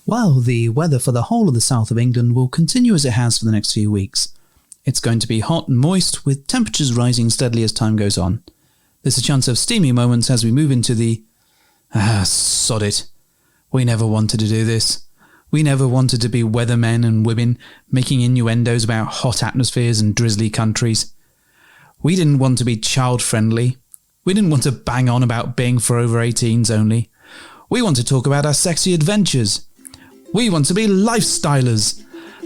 Well, the weather for the whole of the south of England will continue as it has for the next few weeks. It's going to be hot and moist, with temperatures rising steadily as time goes on. There's a chance of steamy moments as we move into the... sod it. We never wanted to do this. We never wanted to be weathermen and women making innuendos about hot atmospheres and drizzly countries. We didn't want to be child-friendly. We didn't want to bang on about being for over 18s only. We want to talk about our sexy adventures. We want to be lifestylers,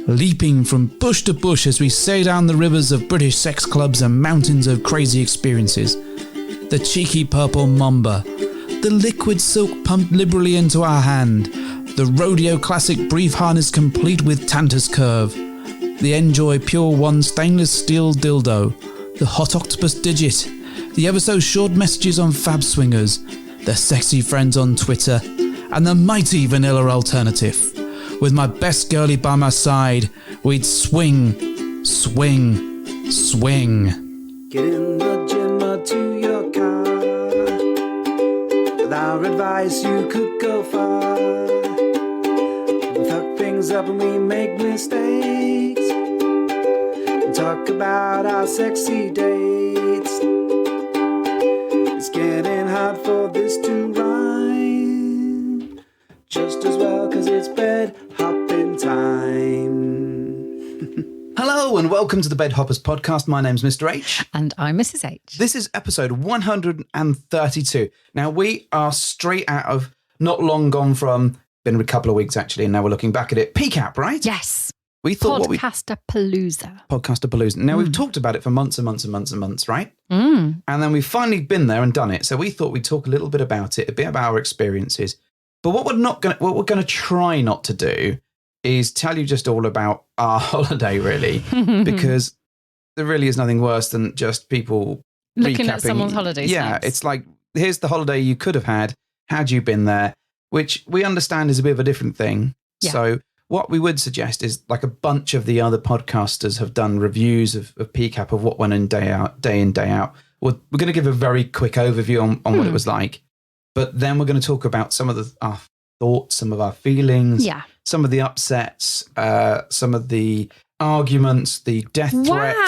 leaping from bush to bush as we sail down the rivers of British sex clubs and mountains of crazy experiences. The cheeky purple mamba, the liquid silk pumped liberally into our hand, the rodeo classic brief harness complete with Tantus curve, the Enjoy Pure One stainless steel dildo, the hot octopus digit, the ever so short messages on Fab Swingers, the sexy friends on Twitter, and the mighty vanilla alternative. With my best girlie by my side, we'd swing, swing, swing. Get in the gym or to your car. With our advice, you could go far. We fuck things up and we make mistakes. And talk about our sexy dates. It's getting hard for this to rhyme. Just as well, 'cause it's bed hopping time. Hello and welcome to the Bed Hoppers podcast. My name's Mr. H. And I'm Mrs. H. This is episode 132. Now we are straight out of, not long gone from, been a couple of weeks actually, and now we're looking back at it. PCAP, right? Yes. We thought Podcast-A-Palooza. Podcast-A-Palooza. Now we've talked about it for months and months and months and months, right? Mm. And then we've finally been there and done it. So we thought we'd talk a little bit about it, a bit about our experiences. But what we're going to try not to do is tell you just all about our holiday, really, because there really is nothing worse than just people Looking recapping. at someone's holiday Yeah, snaps. it's like, here's the holiday you could have had you been there, which we understand is a bit of a different thing. Yeah. So what we would suggest is, like, a bunch of the other podcasters have done reviews of PCAP, of what went in, day in, day out. We're going to give a very quick overview on what it was like. But then we're going to talk about some of our thoughts, some of our feelings, some of the upsets, some of the arguments, the death threats.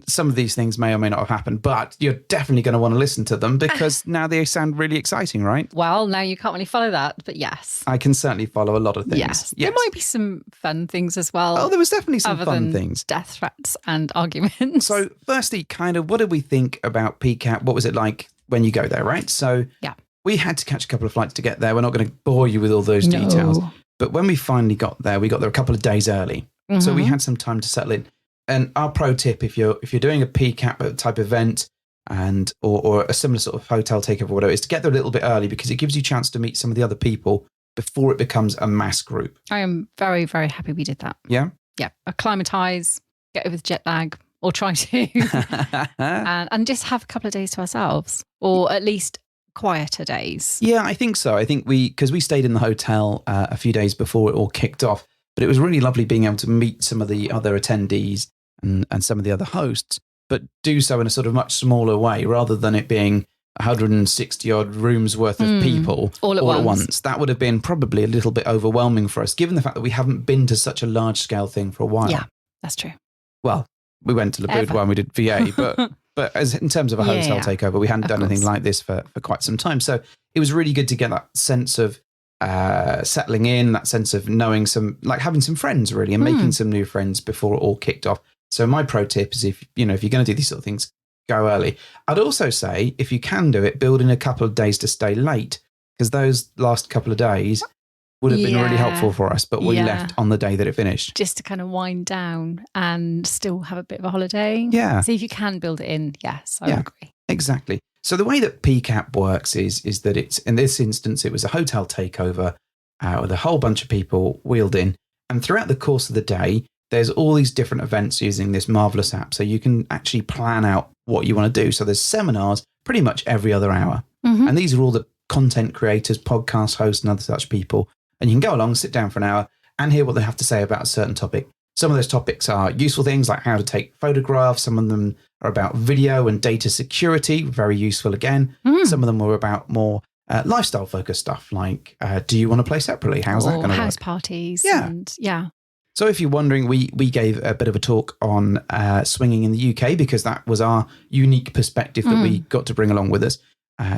Some of these things may or may not have happened, but you're definitely going to want to listen to them because now they sound really exciting, right? Well, now you can't really follow that, but yes. I can certainly follow a lot of things. Yes. There might be some fun things as well. Oh, there was definitely some other fun than things. Death threats and arguments. So firstly, kind of, what did we think about PCAP? What was it like when you go there, right? So we had to catch a couple of flights to get there. We're not going to bore you with all those details. But when we finally got there, we got there a couple of days early. Mm-hmm. So we had some time to settle in. And our pro tip, if you're doing a PCAP type event or a similar sort of hotel takeover or whatever, is to get there a little bit early because it gives you a chance to meet some of the other people before it becomes a mass group. I am very, very happy we did that. Yeah? Yeah. Acclimatise, get over the jet lag, or try to, and just have a couple of days to ourselves, or at least quieter days. Yeah, I think so. I think because we stayed in the hotel a few days before it all kicked off, but it was really lovely being able to meet some of the other attendees and some of the other hosts, but do so in a sort of much smaller way rather than it being 160 odd rooms worth of people all at once. That would have been probably a little bit overwhelming for us, given the fact that we haven't been to such a large scale thing for a while. Yeah, that's true. Well, we went to Labuda when we did VA, but as in terms of a hotel takeover, we hadn't done anything like this for quite some time. So it was really good to get that sense of settling in, that sense of knowing having some friends really, and making some new friends before it all kicked off. So my pro tip is if you're going to do these sort of things, go early. I'd also say, if you can do it, build in a couple of days to stay late, because those last couple of days would have been really helpful for us, but we left on the day that it finished. Just to kind of wind down and still have a bit of a holiday. Yeah. See if you can build it in. Yes, I agree. Exactly. So the way that PCAP works is that it's, in this instance, it was a hotel takeover with a whole bunch of people wheeled in. And throughout the course of the day, there's all these different events using this marvelous app. So you can actually plan out what you want to do. So there's seminars pretty much every other hour. Mm-hmm. And these are all the content creators, podcast hosts, and other such people. And you can go along, sit down for an hour and hear what they have to say about a certain topic. Some of those topics are useful things like how to take photographs. Some of them are about video and data security, very useful again. Some of them were about more lifestyle focused stuff like, do you want to play separately? How's that going to house work? parties. Yeah. And yeah. So if you're wondering, we gave a bit of a talk on swinging in the UK because that was our unique perspective that we got to bring along with us.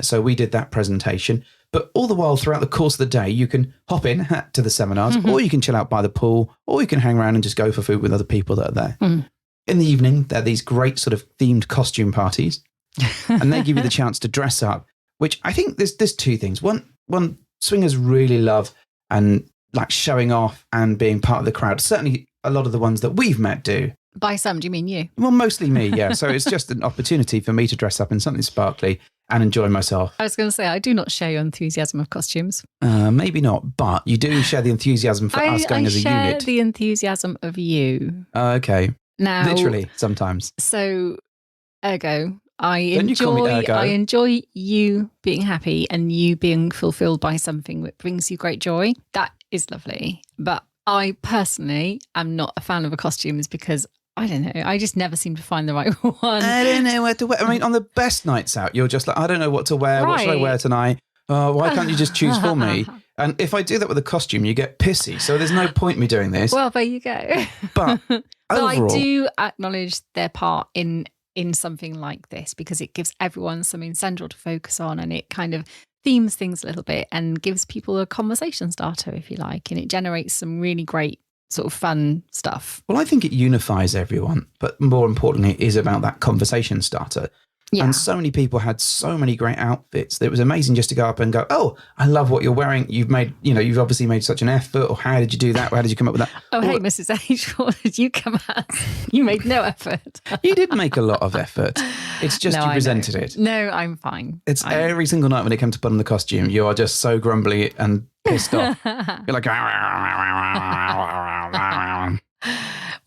So we did that presentation. But all the while throughout the course of the day, you can hop in to the seminars or you can chill out by the pool or you can hang around and just go for food with other people that are there. In the evening, there are these great sort of themed costume parties and they give you the chance to dress up, which I think there's two things. One, swingers really love and like showing off and being part of the crowd. Certainly a lot of the ones that we've met do. By some, do you mean you? Well, mostly me, yeah. So it's just an opportunity for me to dress up in something sparkly and enjoy myself. I was going to say, I do not share your enthusiasm of costumes. Maybe not, but you do share the enthusiasm for us going as a unit. I share the enthusiasm of you. Okay. Now, literally, sometimes. So, ergo, I Ergo. enjoy you being happy and you being fulfilled by something that brings you great joy. That is lovely. But I personally am not a fan of the costumes because I don't know. I just never seem to find the right one. I don't know what to wear. I mean, on the best nights out, you're just like, I don't know what to wear. Right. What should I wear tonight? Why can't you just choose for me? And if I do that with a costume, you get pissy. So there's no point in me doing this. Well, there you go. But overall, I do acknowledge their part in something like this because it gives everyone something central to focus on and it kind of themes things a little bit and gives people a conversation starter, if you like, and it generates some really great sort of fun stuff. Well, I think it unifies everyone, but more importantly, it is about that conversation starter. Yeah. And so many people had so many great outfits that it was amazing just to go up and go, oh, I love what you're wearing. You've obviously made such an effort, or how did you do that? How did you come up with that? Hey, Mrs. H, what did you come as? You made no effort. You did make a lot of effort. It's just you resented it. No, I'm fine. It's every single night when it comes to put on the costume, you are just so grumbly and pissed off. You're like,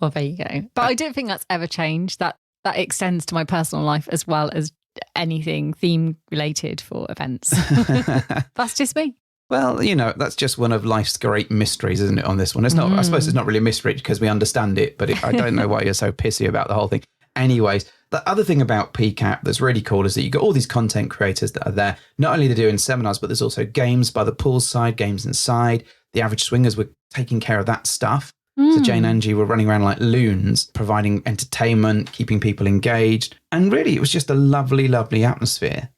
well, there you go. But I don't think that's ever changed. That extends to my personal life as well as anything theme related for events. That's just me. Well, that's just one of life's great mysteries, isn't it, on this one? It's not. I suppose it's not really a mystery because we understand it, but I don't know why you're so pissy about the whole thing. Anyways, the other thing about PCAP that's really cool is that you've got all these content creators that are there. Not only they're doing seminars, but there's also games by the poolside, games inside. The average swingers were taking care of that stuff. So Jane and Angie were running around like loons, providing entertainment, keeping people engaged. And really, it was just a lovely, lovely atmosphere.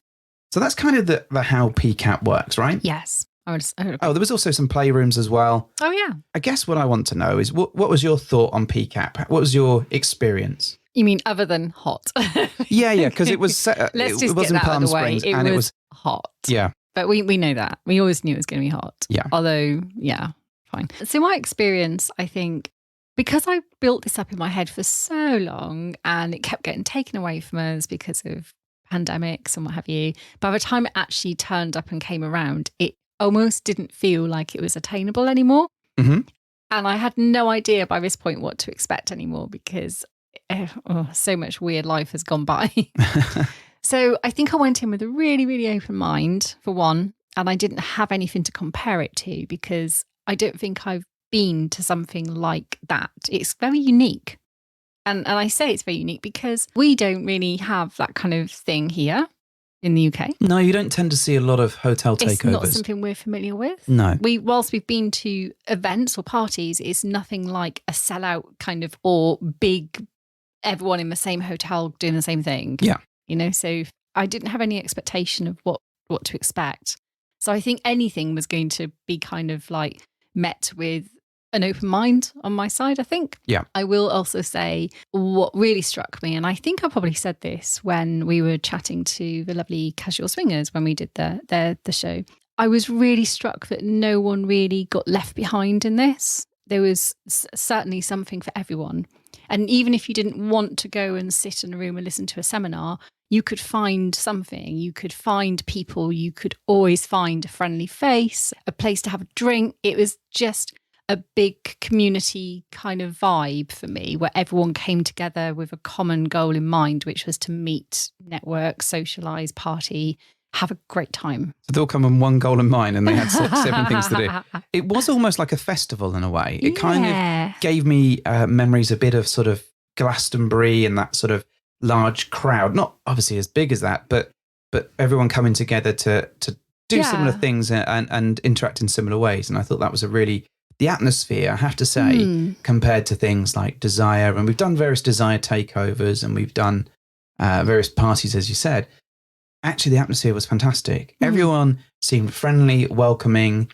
So that's kind of the how PCAP works, right? Yes. There was also some playrooms as well. Oh, yeah. I guess what I want to know is what was your thought on PCAP? What was your experience? You mean other than hot? Yeah, because it was it was in Palm Springs and it was hot. Yeah. But we know that. We always knew it was going to be hot. Yeah. Although, yeah. Fine. So my experience, I think, because I built this up in my head for so long and it kept getting taken away from us because of pandemics and what have you, by the time it actually turned up and came around, it almost didn't feel like it was attainable anymore. Mm-hmm. And I had no idea by this point what to expect anymore because so much weird life has gone by. So I think I went in with a really, really open mind, for one, and I didn't have anything to compare it to because I don't think I've been to something like that. It's very unique. And I say it's very unique because we don't really have that kind of thing here in the UK. No, you don't tend to see a lot of hotel takeovers. It's not something we're familiar with. No. Whilst we've been to events or parties, it's nothing like a sellout kind of or big, everyone in the same hotel doing the same thing. Yeah. So I didn't have any expectation of what to expect. So I think anything was going to be kind of like met with an open mind on my side, I think. Yeah. I will also say what really struck me, and I think I probably said this when we were chatting to the lovely Casual Swingers when we did the show. I was really struck that no one really got left behind in this. There was certainly something for everyone. And even if you didn't want to go and sit in a room and listen to a seminar, you could find something. You could find people. You could always find a friendly face, a place to have a drink. It was just a big community kind of vibe for me where everyone came together with a common goal in mind, which was to meet, network, socialise, party, have a great time. So they all come with one goal in mind and they had 7 things to do. It was almost like a festival in a way. It kind of gave me memories a bit of sort of Glastonbury and that sort of large crowd, not obviously as big as that, but everyone coming together to do similar things and interact in similar ways. And I thought that was the atmosphere, I have to say, compared to things like Desire. And we've done various Desire takeovers and we've done various parties, as you said. Actually, the atmosphere was fantastic. Everyone seemed friendly, welcoming,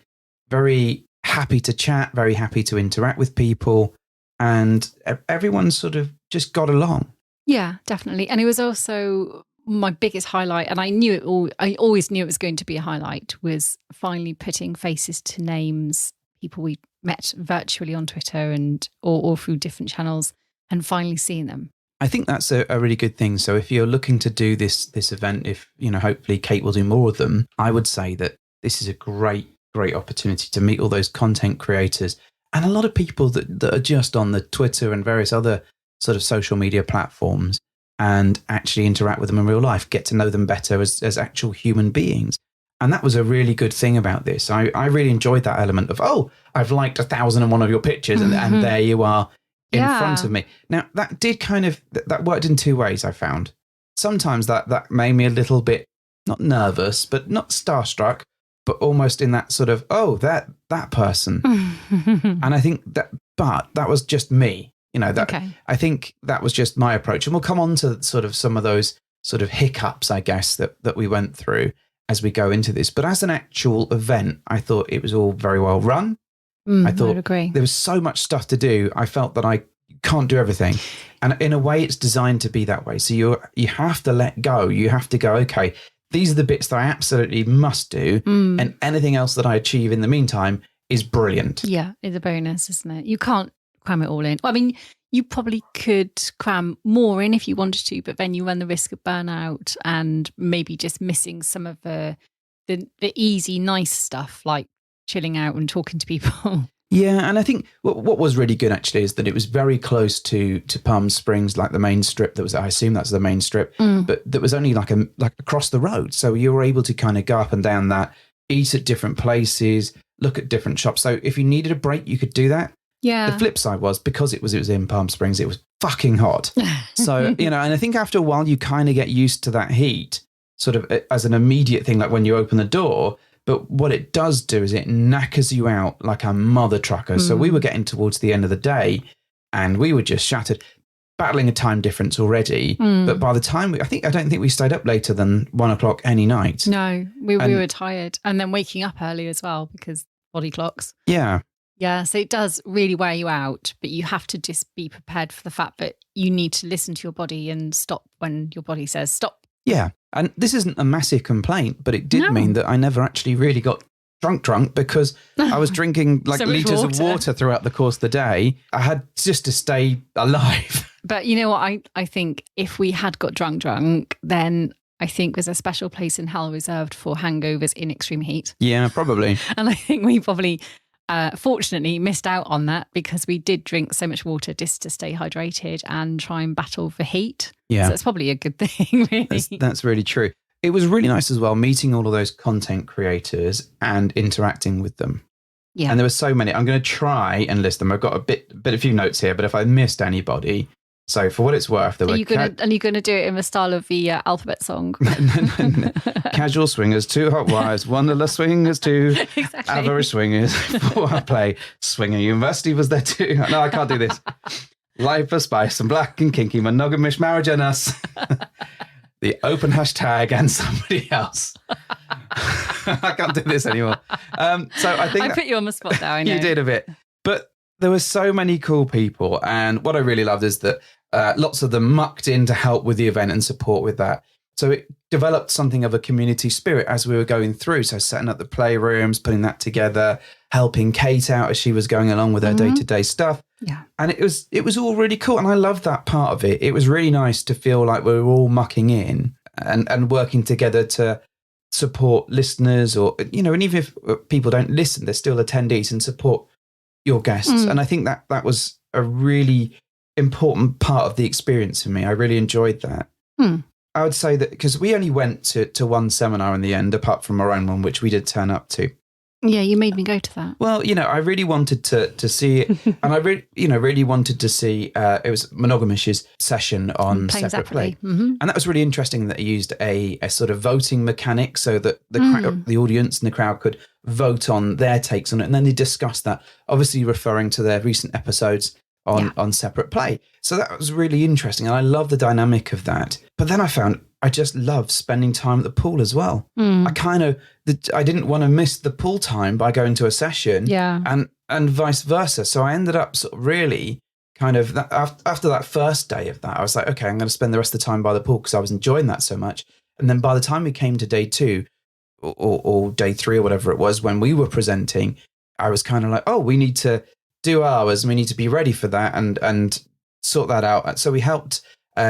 very happy to chat, very happy to interact with people. And everyone sort of just got along. Yeah, definitely. And it was also my biggest highlight, and I always knew it was going to be a highlight, was finally putting faces to names, people we met virtually on Twitter and or through different channels, and finally seeing them. I think that's a really good thing. So if you're looking to do this event, if, hopefully Kate will do more of them, I would say that this is a great opportunity to meet all those content creators and a lot of people that are just on the Twitter and various other sort of social media platforms, and actually interact with them in real life, get to know them better as actual human beings. And that was a really good thing about this. I really enjoyed that element of, I've liked 1,001 of your pictures and there you are in front of me. Now, that did that worked in two ways, I found. Sometimes that made me a little bit, not nervous, but not starstruck, but almost in that sort of, that person. And I think but that was just me. I think that was just my approach. And we'll come on to sort of some of those sort of hiccups, I guess, that we went through as we go into this. But as an actual event, I thought it was all very well run. I thought would agree. There was so much stuff to do. I felt that I can't do everything. And in a way, it's designed to be that way. So you have to let go. You have to go, okay, these are the bits that I absolutely must do. And anything else that I achieve in the meantime is brilliant. Yeah, it's a bonus, isn't it? You can't cram it all in. Well, I mean, you probably could cram more in if you wanted to, but then you run the risk of burnout and maybe just missing some of the easy, nice stuff like chilling out and talking to people. Yeah, and I think what was really good actually is that it was very close to Palm Springs, like the main strip. I assume that's the main strip, but that was only like across the road. So you were able to kind of go up and down that, eat at different places, look at different shops. So if you needed a break, you could do that. Yeah. The flip side was, because it was in Palm Springs, it was fucking hot. So, and I think after a while you kind of get used to that heat sort of as an immediate thing, like when you open the door. But what it does do is it knackers you out like a mother trucker. So we were getting towards the end of the day and we were just shattered, battling a time difference already. But by the time I don't think we stayed up later than 1 o'clock any night. No, we were tired, and then waking up early as well because body clocks. Yeah. Yeah, so it does really wear you out, but you have to just be prepared for the fact that you need to listen to your body and stop when your body says stop. Yeah, and this isn't a massive complaint, but it did mean that I never actually really got drunk because I was drinking like so litres of water throughout the course of the day. I had just to stay alive. But you know what? I think if we had got drunk, then I think there's a special place in hell reserved for hangovers in extreme heat. Yeah, probably. And I think we probably... fortunately missed out on that because we did drink so much water just to stay hydrated and try and battle the heat. Yeah. So that's probably a good thing, really. That's really true. It was really nice as well, meeting all of those content creators and interacting with them. Yeah. And there were so many. I'm going to try and list them. I've got a few notes here, but if I missed anybody, so for what it's worth, there were... Are you going to do it in the style of the alphabet song? No. Casual swingers, 2 hot wives, wanderlust swingers, 2 Exactly. average swingers, 4 play, Swinger University was there too. No, I can't do this. Life for spice and black and kinky, monogamish marriage and us. The open hashtag and somebody else. I can't do this anymore. So I think I put you on the spot there, I know. You did a bit. But there were so many cool people. And what I really loved is that lots of them mucked in to help with the event and support with that. So it developed something of a community spirit as we were going through. So setting up the playrooms, putting that together, helping Kate out as she was going along with her day-to-day stuff. Yeah. And it was all really cool. And I loved that part of it. It was really nice to feel like we were all mucking in and working together to support listeners or, and even if people don't listen, they're still attendees and support your guests. And I think that was a really important part of the experience for me. I really enjoyed that. I would say that because we only went to one seminar in the end, apart from our own one, which we did turn up to. Yeah, you made me go to that. Well, I really wanted to see it, and I really wanted to see. It was Monogamish's session on Playing Separate Play, separately. and that was really interesting. That he used a sort of voting mechanic, so that the audience and the crowd could vote on their takes on it, and then they discussed that. Obviously, referring to their recent episodes on Separate Play. So that was really interesting, and I love the dynamic of that. But then I found I just love spending time at the pool as well. I didn't want to miss the pool time by going to a session, and vice versa. So I ended up sort of really kind of after that first day of that, I was like, okay, I'm going to spend the rest of the time by the pool because I was enjoying that so much. And then by the time we came to day 2 or day 3 or whatever it was when we were presenting, I was kind of like, oh, we need to do ours and we need to be ready for that and sort that out. So we helped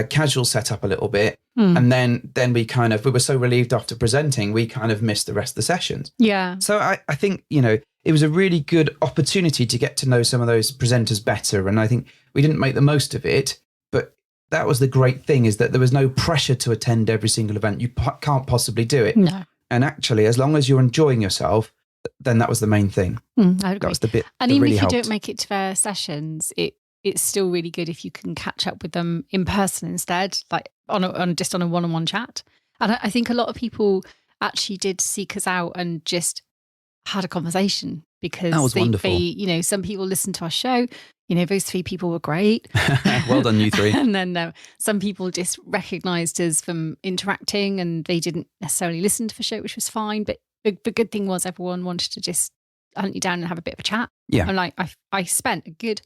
casual set up a little bit, and then we were so relieved after presenting, we kind of missed the rest of the sessions. Yeah. So I think it was a really good opportunity to get to know some of those presenters better, and I think we didn't make the most of it. But that was the great thing, is that there was no pressure to attend every single event. You can't possibly do it. No. And actually, as long as you're enjoying yourself, then that was the main thing. I agree. That was the bit. And that even really if you helped. don't make it to their sessions, it's still really good if you can catch up with them in person instead, like on a one-on-one chat. And I think a lot of people actually did seek us out and just had a conversation, because that was wonderful. Some people listened to our show. Those 3 people were great. Well done, you 3. And then some people just recognised us from interacting, and they didn't necessarily listen to the show, which was fine. But the good thing was everyone wanted to just hunt you down and have a bit of a chat. Yeah. And I spent a good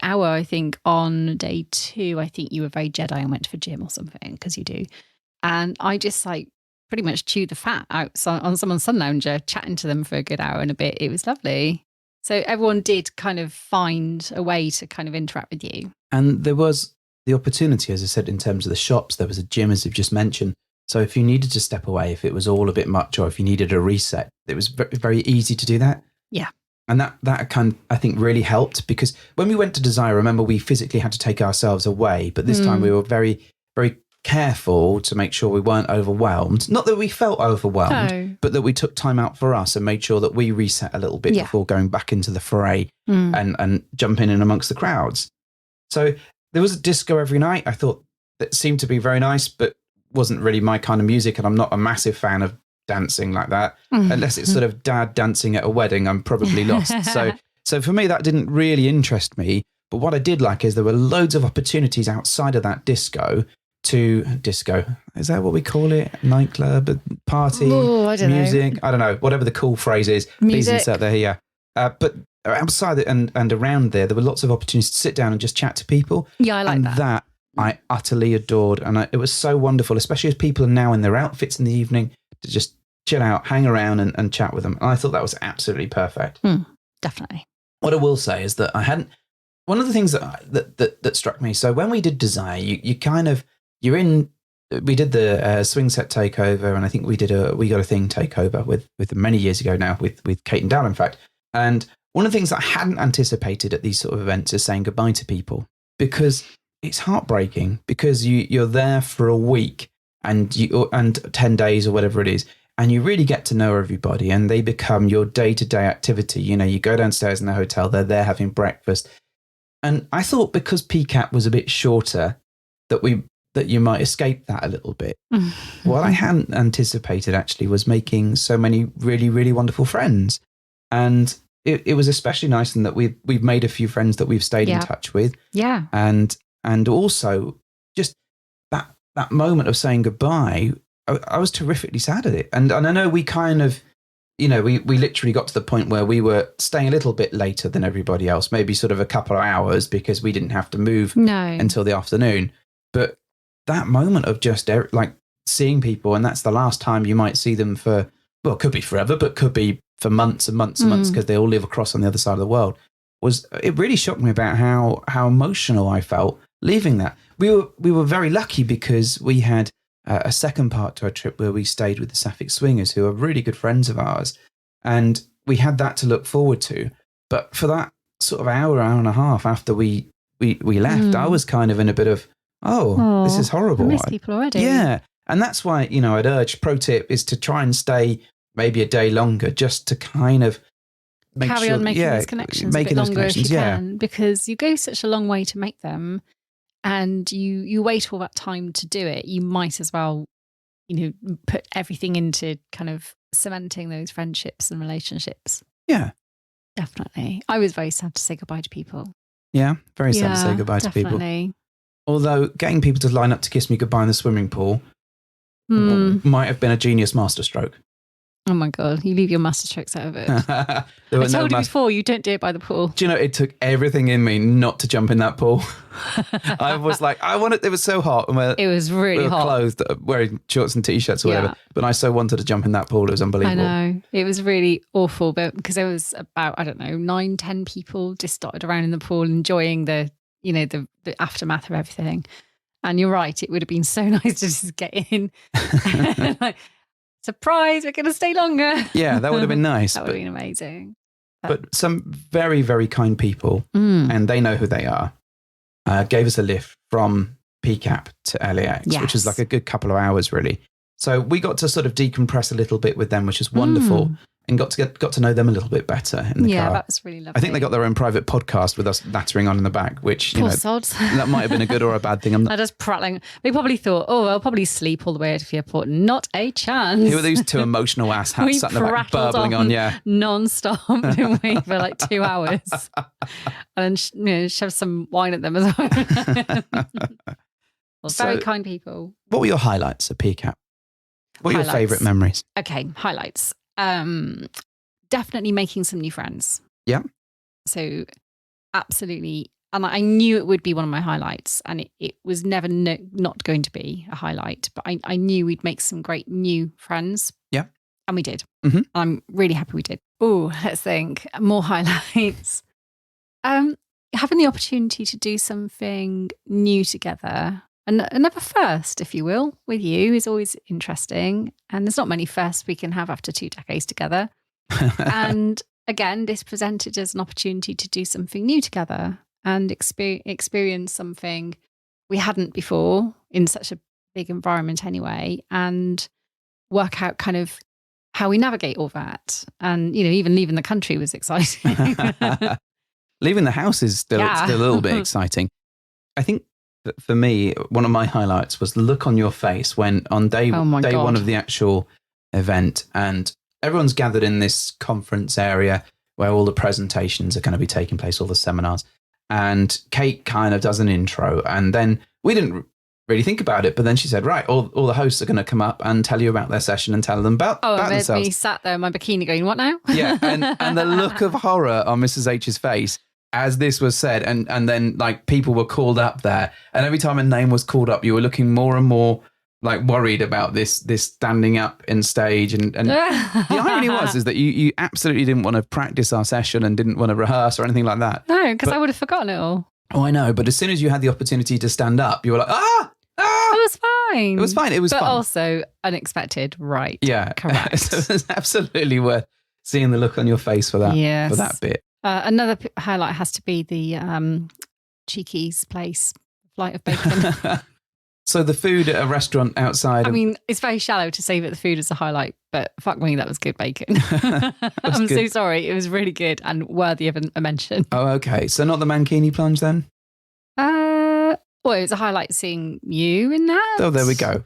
hour, I think, on day 2. I think you were very Jedi and went to the gym or something, because you do. And I just pretty much chewed the fat out on someone's sun lounger, chatting to them for a good hour and a bit. It was lovely. So everyone did kind of find a way to kind of interact with you. And there was the opportunity, as I said, in terms of the shops. There was a gym, as you've just mentioned. So if you needed to step away, if it was all a bit much, or if you needed a reset, it was very, very easy to do that. Yeah. And that kind of, I think, really helped, because when we went to Desire, remember, we physically had to take ourselves away. But this time we were very, very careful to make sure we weren't overwhelmed. Not that we felt overwhelmed, but that we took time out for us and made sure that we reset a little bit before going back into the fray and jumping in amongst the crowds. So there was a disco every night. I thought that seemed to be very nice, but wasn't really my kind of music. And I'm not a massive fan of dancing like that. Unless it's sort of dad dancing at a wedding, I'm probably lost. So for me, that didn't really interest me. But what I did like is there were loads of opportunities outside of that disco. Is that what we call it? Nightclub, party, music? I don't know. Whatever the cool phrase is, please insert there here. But outside and around there were lots of opportunities to sit down and just chat to people. Yeah, I like that. And that I utterly adored. And it was so wonderful, especially as people are now in their outfits in the evening, to just chill out, hang around and chat with them. And I thought that was absolutely perfect. Definitely. What I will say is that one of the things that struck me, so when we did Desire, we did the swing set takeover, and I think we got a thing takeover with many years ago now with Kate and Dal, in fact. And one of the things that I hadn't anticipated at these sort of events is saying goodbye to people, because it's heartbreaking, because you're there for a week and 10 days or whatever it is, and you really get to know everybody, and they become your day-to-day activity. You go downstairs in the hotel, they're there having breakfast. And I thought, because PCAP was a bit shorter, that you might escape that a little bit. What I hadn't anticipated actually was making so many really, really wonderful friends. And it was especially nice in that we've made a few friends that we've stayed in touch with. Yeah. And also just that moment of saying goodbye, I was terrifically sad at it. And I know we kind of, we literally got to the point where we were staying a little bit later than everybody else, maybe sort of a couple of hours, because we didn't have to move until the afternoon. But that moment of just seeing people, and that's the last time you might see them for, well, it could be forever, but could be for months and months and months, because they all live across on the other side of the world, it really shocked me about how emotional I felt leaving that. We were very lucky, because we had a second part to our trip where we stayed with the Sapphic Swingers, who are really good friends of ours, and we had that to look forward to. But for that sort of hour and a half after we left, I was kind of in a bit of, oh, this is horrible. I miss people already. Yeah. And that's why, I'd urge, pro tip is to try and stay maybe a day longer, just to kind of carry on making those connections a bit longer if you can, because you go such a long way to make them, and you wait all that time to do it. You might as well, put everything into kind of cementing those friendships and relationships. Yeah, definitely. I was very sad to say goodbye to people. Yeah, very sad to say goodbye to people. Although getting people to line up to kiss me goodbye in the swimming pool might have been a genius masterstroke. Oh my God, you leave your masterstrokes out of it. I told you before, you don't do it by the pool. Do you know, it took everything in me not to jump in that pool. I was like, it was so hot. And it was really hot. Clothed, wearing shorts and t-shirts or whatever. But I so wanted to jump in that pool. It was unbelievable. I know. It was really awful, but because there was about, 9, 10 people just dotted around in the pool enjoying the aftermath of everything. And you're right, it would have been so nice to just get in. Like, surprise, we're going to stay longer. Yeah, that would have been nice. That would have been amazing. But some very, very kind people, and they know who they are, gave us a lift from PCAP to LAX, which is like a good couple of hours, really. So we got to sort of decompress a little bit with them, which is wonderful, and got to know them a little bit better in the car. Yeah, that was really lovely. I think they got their own private podcast with us nattering on in the back, which, that might have been a good or a bad thing. They're just prattling. They probably thought, I'll probably sleep all the way to the airport. Not a chance. Who are these two emotional asshats sat in the back burbling on, non-stop, didn't we, for like 2 hours. And then shove some wine at them as well. Very kind people. What were your highlights at PCAP? What are your favourite memories? Okay, highlights. Definitely making some new friends. Yeah. So absolutely. And I knew it would be one of my highlights, and it was never not going to be a highlight, but I knew we'd make some great new friends. Yeah. And we did. Mm-hmm. I'm really happy we did. Oh, let's think. More highlights. Having the opportunity to do something new together. Another first, if you will, with you is always interesting. And there's not many firsts we can have after 2 decades together. And again, this presented as an opportunity to do something new together and experience something we hadn't before in such a big environment anyway, and work out kind of how we navigate all that. And, even leaving the country was exciting. Leaving the house is still a little bit exciting. I think for me, one of my highlights was the look on your face when on day one of the actual event, and everyone's gathered in this conference area where all the presentations are going to be taking place, all the seminars. And Kate kind of does an intro, and then we didn't really think about it, but then she said, right, all the hosts are going to come up and tell you about their session and tell them about themselves. Me sat there in my bikini going, what now? Yeah, and the look of horror on Mrs. H's face as this was said, and then like people were called up there, and every time a name was called up, you were looking more and more like worried about this standing up in stage, and the irony is that you absolutely didn't want to practice our session and didn't want to rehearse or anything like that. No, because I would have forgotten it all. Oh, I know, but as soon as you had the opportunity to stand up, you were like, It was fine. It was fine. It was but fun. Also unexpected, right? Yeah, correct. So it's absolutely worth seeing the look on your face for that. Yes. For that bit. Another highlight has to be the Cheeky's place, flight of bacon. So the food at a restaurant outside. I mean, it's very shallow to say that the food is a highlight, but fuck me, that was good bacon. I'm so sorry. It was really good and worthy of a mention. Oh, okay. So not the mankini plunge then? Well, it was a highlight seeing you in that. Oh, there we go.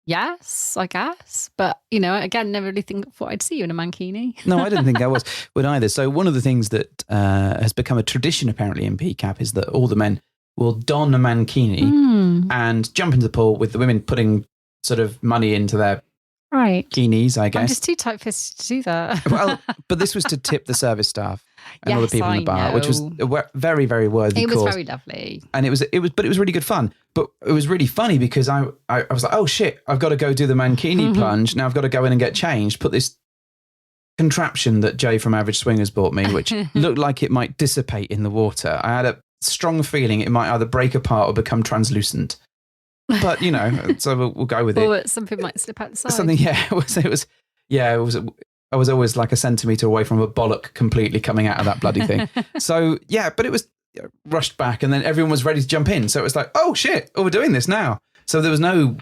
Yes, I guess. But, again, never really thought I'd see you in a mankini. No, I didn't think I would either. So one of the things that has become a tradition apparently in PCAP is that all the men will don a mankini and jump into the pool with the women putting sort of money into their bikinis, I guess. I'm just too tight-fisted to do that. Well, but this was to tip the service staff and all the people in the bar, which was a very, very worthy cause. It was very lovely. And it was really good fun. But it was really funny because I was like, oh shit, I've got to go do the mankini plunge. Now I've got to go in and get changed, put this contraption that Jay from Average Swingers bought me, which looked like it might dissipate in the water. I had a strong feeling it might either break apart or become translucent. But, so we'll go with it. Or something might slip out the side. Something, I was always like a centimetre away from a bollock completely coming out of that bloody thing. So, yeah, but it was rushed back and then everyone was ready to jump in. So it was like, oh, shit, we're doing this now. So there was no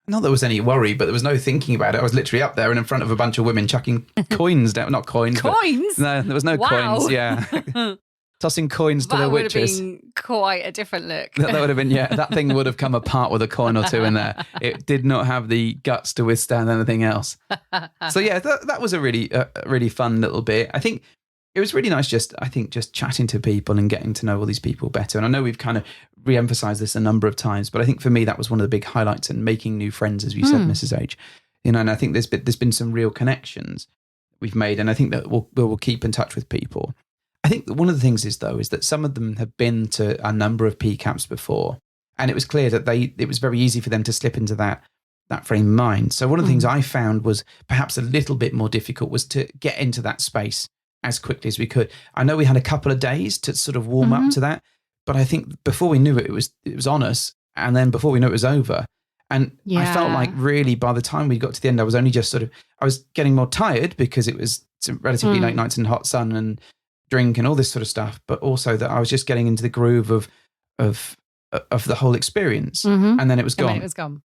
Not that there was any worry, but there was no thinking about it. I was literally up there and in front of a bunch of women chucking coins down. Not coins. Coins? No, there was no coins. Yeah. Tossing coins to the witches. That would have been quite a different look. That would have been, yeah, that thing would have come apart with a coin or two in there. It did not have the guts to withstand anything else. So yeah, that was a really fun little bit. I think it was really nice just chatting to people and getting to know all these people better. And I know we've kind of re-emphasized this a number of times, but I think for me, that was one of the big highlights in making new friends, as you said, Mrs. H. And I think there's been some real connections we've made. And I think that we'll keep in touch with people. I think that one of the things is that some of them have been to a number of PCAPs before, and it was clear that it was very easy for them to slip into that frame of mind. So one of the things I found was perhaps a little bit more difficult was to get into that space as quickly as we could. I know we had a couple of days to sort of warm up to that, but I think before we knew it, it was on us, and then before we knew it was over. And I felt like really by the time we got to the end, I was only just I was getting more tired because it was relatively late nights and hot sun and drink and all this sort of stuff, but also that I was just getting into the groove of the whole experience, and then it was gone.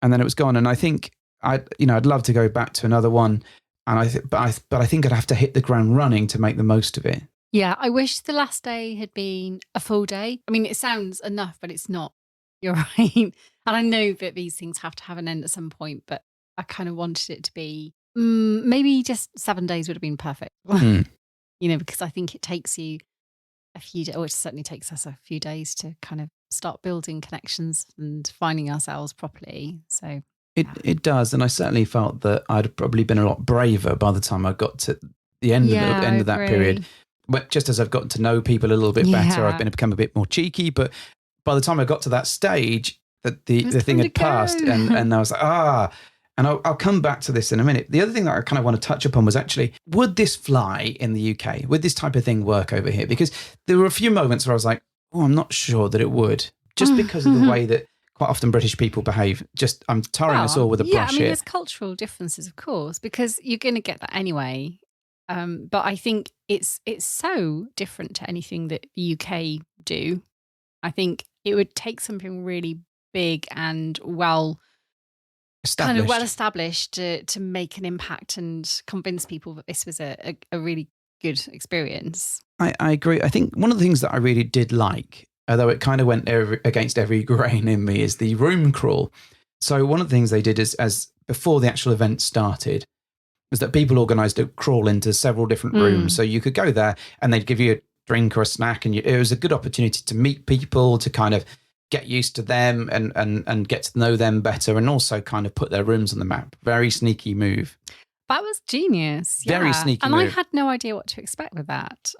And then it was gone. And I think I'd love to go back to another one, and but I think I'd have to hit the ground running to make the most of it. Yeah, I wish the last day had been a full day. I mean, it sounds enough, but it's not. You're right, and I know that these things have to have an end at some point, but I kind of wanted it to be maybe just 7 days would have been perfect. Because I think it takes you a few days, or it certainly takes us a few days to kind of start building connections and finding ourselves properly. So it does, and I certainly felt that I'd probably been a lot braver by the time I got to the end of that period. But just as I've gotten to know people a little bit better, I've become a bit more cheeky. But by the time I got to that stage, that the thing had passed, and I was like, And I'll come back to this in a minute. The other thing that I kind of want to touch upon was actually, would this fly in the UK? Would this type of thing work over here? Because there were a few moments where I was like, I'm not sure that it would, just because of the way that quite often British people behave. Just, I'm tarring us all with a brush here. There's cultural differences, of course, because you're going to get that anyway. But I think it's so different to anything that the UK do. I think it would take something really big and well established to make an impact and convince people that this was a really good experience. I agree. I think one of the things that I really did like, although it kind of went against every grain in me, is the room crawl. So one of the things they did is, as before the actual event started, was that people organised a crawl into several different rooms. So you could go there and they'd give you a drink or a snack, and it was a good opportunity to meet people, to kind of get used to them and get to know them better, and also kind of put their rooms on the map. Very sneaky move. That was genius. Very sneaky and move. I had no idea what to expect with that.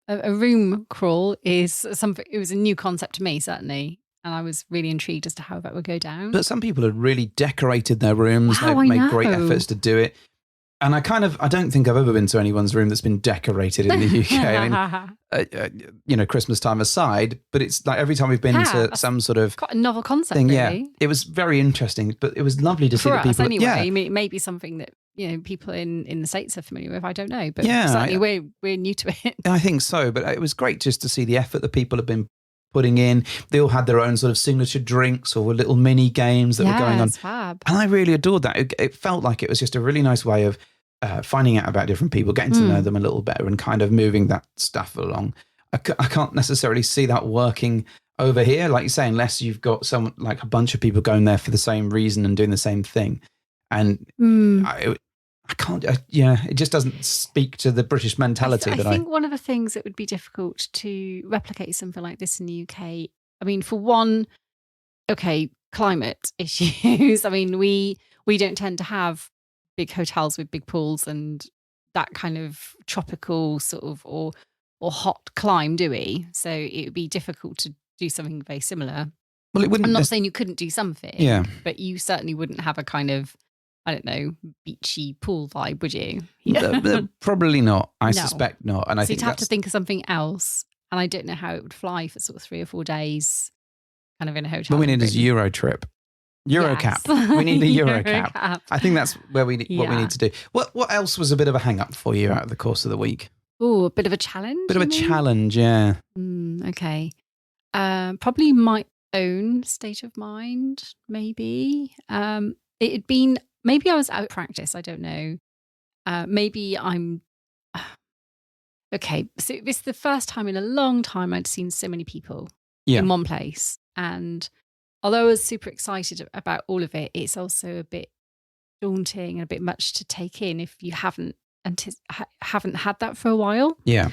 A room crawl is something, it was a new concept to me, certainly. And I was really intrigued as to how that would go down. But some people had really decorated their rooms. Wow, They've made great efforts to do it. And I don't think I've ever been to anyone's room that's been decorated in the UK. I mean, Christmas time aside, but it's like every time we've been to some sort of quite a novel concept thing, really. It was very interesting, but it was lovely to see that people. Anyway, I mean, it may be something that people in the States are familiar with. I don't know, but certainly we're new to it. I think so, but it was great just to see the effort that people have been putting in. They all had their own sort of signature drinks or little mini games that were going on. Fab. And I really adored that. It felt like it was just a really nice way of finding out about different people, getting to know them a little better, and kind of moving that stuff along. I can't necessarily see that working over here, like you say, unless you've got someone like a bunch of people going there for the same reason and doing the same thing. And I can't, it just doesn't speak to the British mentality. I think one of the things that would be difficult to replicate something like this in the UK, I mean, for one, climate issues. I mean, we don't tend to have big hotels with big pools and that kind of tropical sort of or hot climb, do we? So it would be difficult to do something very similar. Well, it wouldn't. I'm not saying you couldn't do something, but you certainly wouldn't have a kind of, I don't know, beachy pool vibe, would you? Probably not. I suspect not. And I think you'd have to think of something else. And I don't know how it would fly for sort of 3 or 4 days, kind of in a hotel. What we need is a Euro trip. Eurocap. Yes. We need a Eurocap. I think that's where what we need to do. What else was a bit of a hang up for you out of the course of the week? Oh, a bit of a challenge. Challenge, yeah. Okay. Probably my own state of mind, maybe. it had been, maybe I was out of practice. I don't know. Maybe I'm, okay. So this is the first time in a long time I'd seen so many people in one place. And although I was super excited about all of it, it's also a bit daunting and a bit much to take in if you haven't had that for a while. Yeah.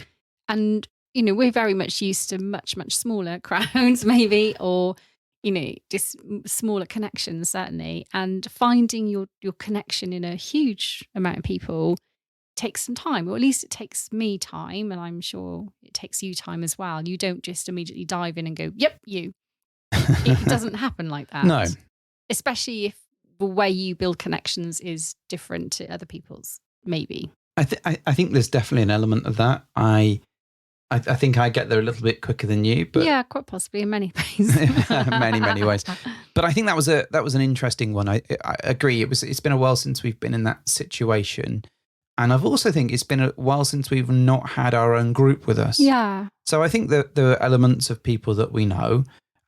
And, we're very much used to much, much smaller crowds maybe, or, just smaller connections, certainly. And finding your connection in a huge amount of people takes some time, or at least it takes me time. And I'm sure it takes you time as well. You don't just immediately dive in and go, yep, you. It doesn't happen like that. No. Especially if the way you build connections is different to other people's, maybe. I think there's definitely an element of that. I think I get there a little bit quicker than you, but yeah, quite possibly in many ways. many ways. But I think that was an interesting one. I agree. It's been a while since we've been in that situation, and I've also think it's been a while since we've not had our own group with us. Yeah. So I think that there are elements of people that we know,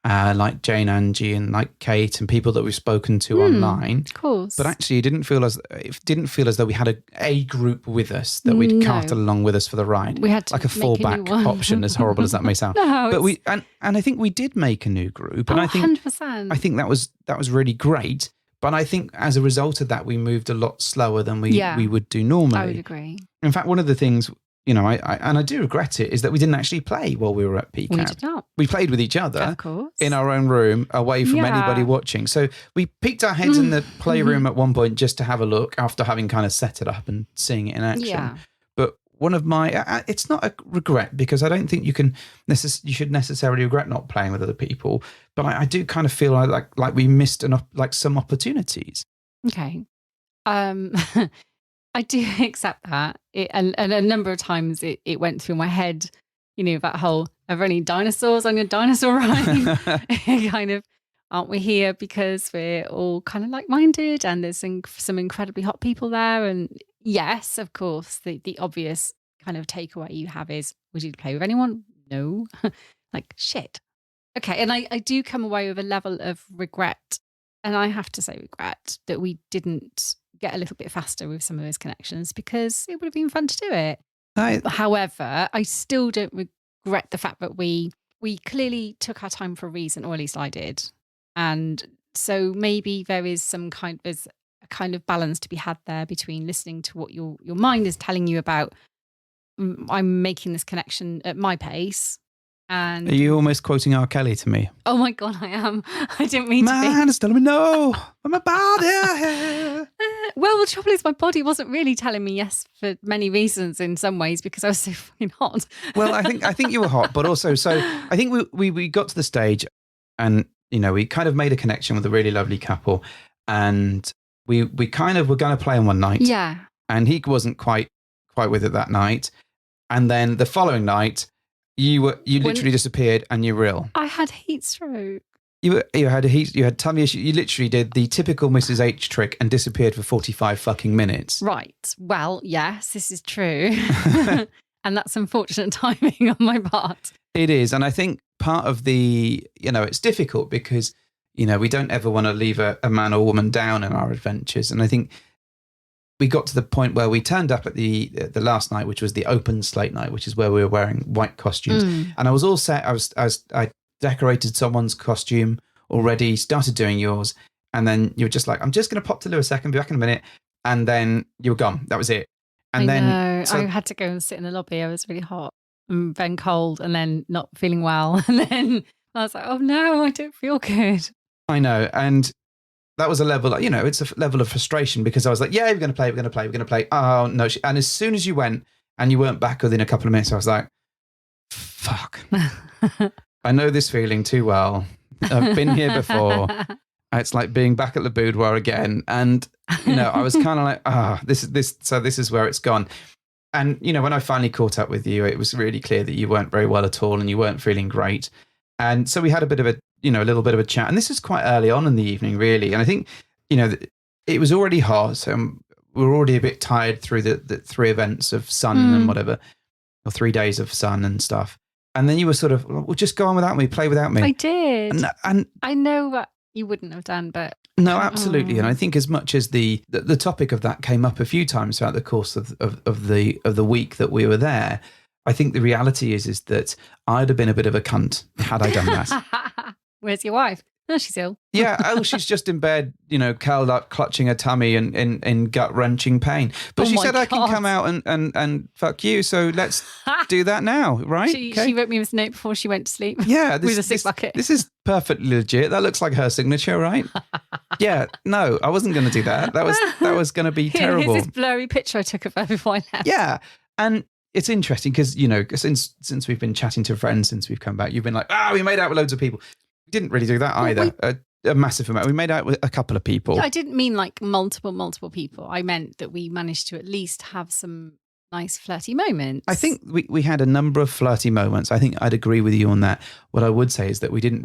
like Jane, Angie, and like Kate, and people that we've spoken to online. Of course. But actually, it didn't feel as though we had a group with us that we'd carted along with us for the ride. We had to like a make fallback a new option, as horrible as that may sound. No, but we and I think we did make a new group, and 100%. I think that was really great. But I think as a result of that, we moved a lot slower than we would do normally. I would agree. In fact, one of the things, I do regret it, is that we didn't actually play while we were at PCAP. We did not. We played with each other, of course, in our own room, away from anybody watching. So we peeked our heads in the playroom at one point just to have a look after having kind of set it up and seeing it in action. Yeah. But one of my, it's not a regret, because I don't think you should necessarily regret not playing with other people. But I do kind of feel like we missed some opportunities. Okay. I do accept that. And a number of times it went through my head, that whole, are there any dinosaurs on your dinosaur ride? Kind of, aren't we here because we're all kind of like-minded and there's some incredibly hot people there? And yes, of course, the obvious kind of takeaway you have is, would you play with anyone? No. Like, shit. Okay. And I do come away with a level of regret. And I have to say regret that we didn't get a little bit faster with some of those connections, because it would have been fun to do it. However, I still don't regret the fact that we clearly took our time for a reason, or at least I did. And so maybe there's a kind of balance to be had there between listening to what your mind is telling you about, I'm making this connection at my pace. And are you almost quoting R. Kelly to me? Oh my God, I am. I didn't mean to be. Man, it's telling me no. I'm a body. Well, the trouble is my body wasn't really telling me yes for many reasons in some ways, because I was so fucking hot. Well, I think you were hot, but also, so I think we got to the stage and, we kind of made a connection with a really lovely couple, and we kind of were going to play on one night. Yeah. And he wasn't quite with it that night. And then the following night, you literally disappeared and you were ill. I had heat stroke. You had tummy issue. You literally did the typical Mrs. H trick and disappeared for 45 fucking minutes. Right. Well, yes, this is true. And that's unfortunate timing on my part. It is. And I think part of the, it's difficult because, we don't ever want to leave a man or woman down in our adventures. And I think we got to the point where we turned up at the last night, which was the open slate night, which is where we were wearing white costumes. And I was all set. I decorated someone's costume already, started doing yours. And then you were just like, I'm just going to pop to Lou a second, be back in a minute. And then you were gone. That was it. And I had to go and sit in the lobby. I was really hot and then cold and then not feeling well. And then I was like, oh no, I don't feel good. I know. And that was a level, it's a level of frustration, because I was like, yeah, we're going to play. Oh, no. And as soon as you went and you weren't back within a couple of minutes, I was like, fuck. I know this feeling too well. I've been here before. It's like being back at the boudoir again. And, I was kind of like, this is where it's gone. And, when I finally caught up with you, it was really clear that you weren't very well at all and you weren't feeling great. And so we had a bit of a little bit of a chat. And this is quite early on in the evening, really. And I think, it was already hot. So we were already a bit tired through the 3 events of sun and whatever, or 3 days of sun and stuff. And then you were sort of, well, just go on without me, play without me. I did. And I know what you wouldn't have done, but No, absolutely. And I think as much as the topic of that came up a few times throughout the course of the week that we were there, I think the reality is that I'd have been a bit of a cunt had I done that. Where's your wife? No, she's ill. Yeah, she's just in bed, curled up, clutching her tummy and in gut-wrenching pain. But she said, God. I can come out and fuck you, so let's do that now, right? She wrote me this note before she went to sleep. Yeah. With a sick bucket. This is perfectly legit. That looks like her signature, right? Yeah, no, I wasn't going to do that. That was going to be terrible. Here's this blurry picture I took of her before I left. Yeah, and it's interesting because, since we've been chatting to friends since we've come back, you've been like, we made out with loads of people. We didn't really do that either. A massive amount. We made out with a couple of people. Yeah, I didn't mean like multiple people. I meant that we managed to at least have some nice flirty moments. I think we had a number of flirty moments. I think I'd agree with you on that. What I would say is that nothing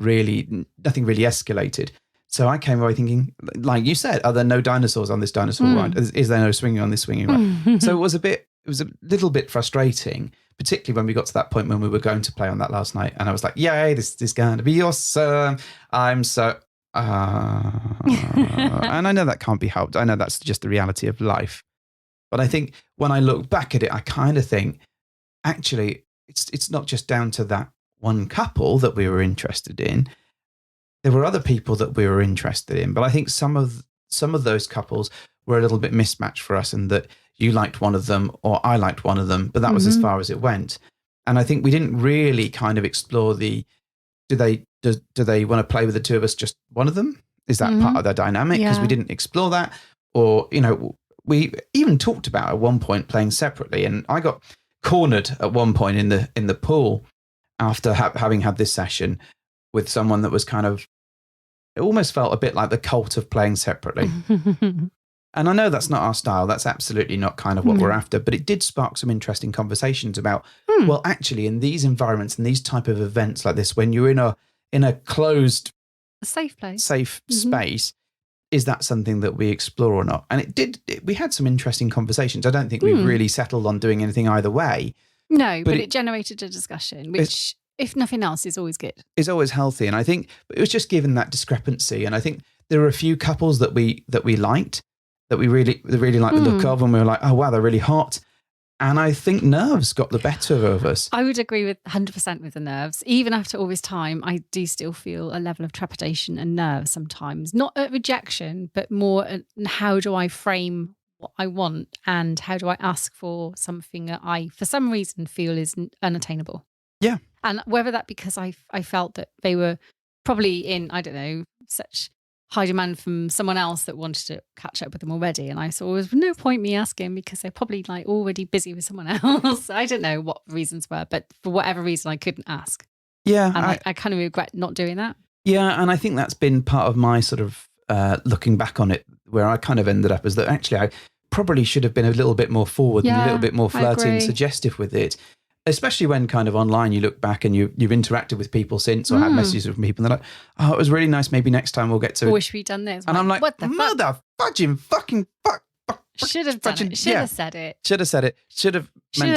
really escalated. So I came away thinking, like you said, are there no dinosaurs on this dinosaur ride? Is there no swinging on this swinging ride? So it was a little bit frustrating, particularly when we got to that point when we were going to play on that last night. And I was like, yay, this is going to be awesome. I'm so... and I know that can't be helped. I know that's just the reality of life. But I think when I look back at it, I kind of think, actually, it's not just down to that one couple that we were interested in. There were other people that we were interested in. But I think some of those couples were a little bit mismatched for us, in that you liked one of them or I liked one of them, but that was as far as it went. And I think we didn't really kind of explore do they want to play with the two of us, just one of them? Is that part of their dynamic? Because we didn't explore that. Or, we even talked about at one point playing separately, and I got cornered at one point in the pool after having had this session with someone that was kind of, it almost felt a bit like the cult of playing separately. And I know that's not our style. That's absolutely not kind of what we're after. But it did spark some interesting conversations about, well, actually, in these environments and these type of events like this, when you're in a closed, safe place, safe space, is that something that we explore or not? And we had some interesting conversations. I don't think we really settled on doing anything either way. No, but it generated a discussion, which, if nothing else, is always good. It's always healthy. And I think it was just given that discrepancy. And I think there were a few couples that we liked, that we really liked the look of, and we were like, oh, wow, they're really hot. And I think nerves got the better of us. I would agree with 100% with the nerves. Even after all this time, I do still feel a level of trepidation and nerves sometimes. Not at rejection, but more at how do I frame what I want, and how do I ask for something that I, for some reason, feel is unattainable. Yeah. And whether that because I felt that they were probably in, I don't know, such high demand from someone else that wanted to catch up with them already. And I saw there was no point me asking, because they're probably like already busy with someone else. I don't know what the reasons were, but for whatever reason, I couldn't ask. Yeah. And I kind of regret not doing that. Yeah. And I think that's been part of my sort of looking back on it, where I kind of ended up as that actually I probably should have been a little bit more forward and a little bit more flirty and suggestive with it. Especially when kind of online you look back and you've interacted with people since, or had messages from people, and they're like, oh, it was really nice. Maybe next time we'll get to it. Wish we'd done this. And I'm like, what the mother fudging fucking fuck. Should have done it. Should have said it. Should have said it. Should have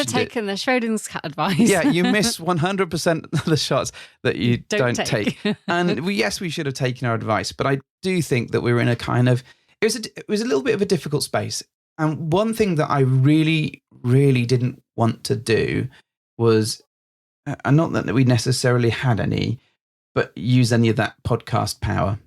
taken the Schrodinger's cat advice. Yeah, you miss 100% of the shots that you don't take. And we should have taken our advice. But I do think that we were in a kind of, it was a little bit of a difficult space. And one thing that I really, really didn't want to do was, and not that we necessarily had any, but use any of that podcast power.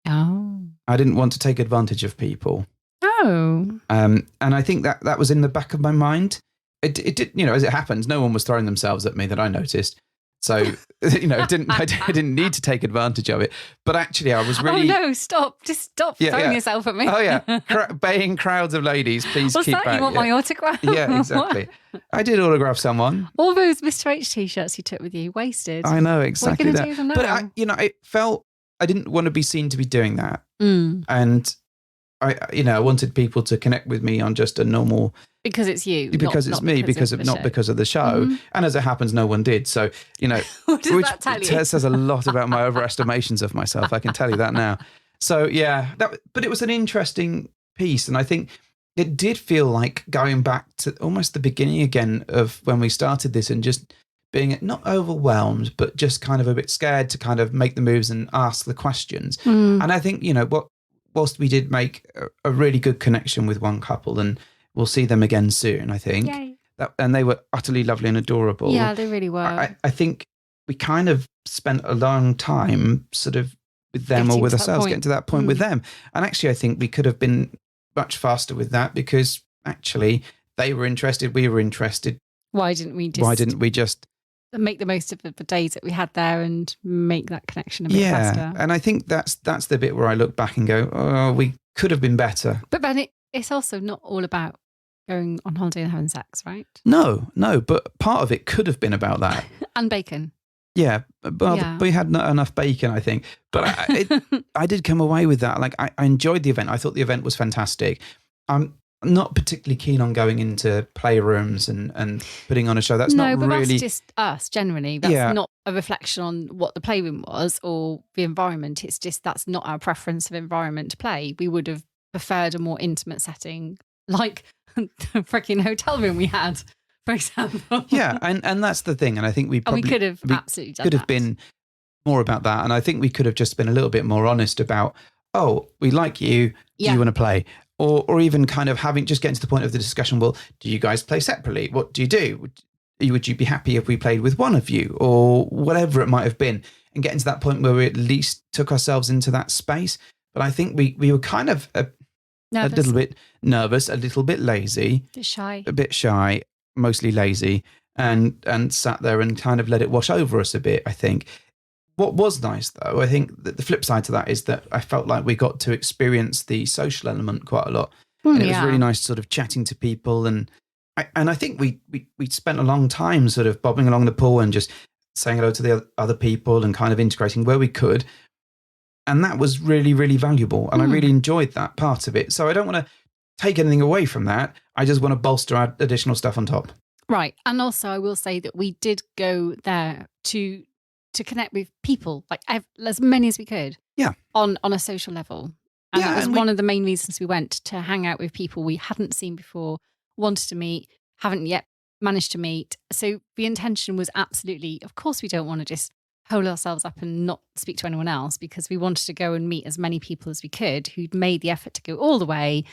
Oh. I didn't want to take advantage of people. Oh. And I think that was in the back of my mind. It did, as it happens, no one was throwing themselves at me that I noticed. So, I didn't need to take advantage of it. But actually, I was really... Oh, no, stop. Just stop throwing yourself at me. Oh, yeah. Baying crowds of ladies, please keep back. You want my autograph? Yeah, exactly. I did autograph someone. All those Mr. H t-shirts you took with you, wasted. I know, exactly what are you going to do that. with them now? But, it felt... I didn't want to be seen to be doing that. And... I wanted people to connect with me on just a normal... Because it's you. Because it's me, not because of the show. And as it happens, no one did. So, what does that tell you? Says a lot about my overestimations of myself. I can tell you that now. So, yeah, but it was an interesting piece. And I think it did feel like going back to almost the beginning again of when we started this, and just being not overwhelmed, but just kind of a bit scared to kind of make the moves and ask the questions. And I think, whilst we did make a really good connection with one couple, and we'll see them again soon, I think. Yay. And they were utterly lovely and adorable. Yeah, they really were. I think we kind of spent a long time sort of with them Getting or with to that ourselves, point. getting to that point with them. And actually, I think we could have been much faster with that, because actually they were interested, we were interested. Why didn't we just make the most of the days that we had there and make that connection a bit faster? And I think that's the bit where I look back and go, oh, we could have been better. But Ben, it's also not all about going on holiday and having sex, right? No, but part of it could have been about that. And bacon. Yeah, but we had not enough bacon, I think. But I did come away with that. Like, I enjoyed the event. I thought the event was fantastic. I'm not particularly keen on going into playrooms and putting on a show. That's not really... that's just us, generally. That's not a reflection on what the playroom was or the environment. It's just that's not our preference of environment to play. We would have preferred a more intimate setting, like the freaking hotel room we had, for example. Yeah, and that's the thing. And I think we probably... we could have absolutely done could have that. been more about that. And I think we could have just been a little bit more honest about, oh, we like you. Do you want to play? Or even kind of getting to the point of the discussion, well, do you guys play separately? What do you do? Would you be happy if we played with one of you? Or whatever it might have been. And getting to that point where we at least took ourselves into that space. But I think we were kind of a little bit nervous, a little bit lazy. A bit shy, mostly lazy. And sat there and kind of let it wash over us a bit, I think. What was nice, though, I think that the flip side to that is that I felt like we got to experience the social element quite a lot. And it was really nice sort of chatting to people. And I think we spent a long time sort of bobbing along the pool and just saying hello to the other people and kind of integrating where we could. And that was really, really valuable. And I really enjoyed that part of it. So I don't want to take anything away from that. I just want to bolster our additional stuff on top. Right. And also I will say that we did go there to connect with people, like as many as we could. Yeah. On a social level. And that was one of the main reasons we went, to hang out with people we hadn't seen before, wanted to meet, haven't yet managed to meet. So the intention was absolutely, of course, we don't want to just hole ourselves up and not speak to anyone else, because we wanted to go and meet as many people as we could who'd made the effort to go all the way,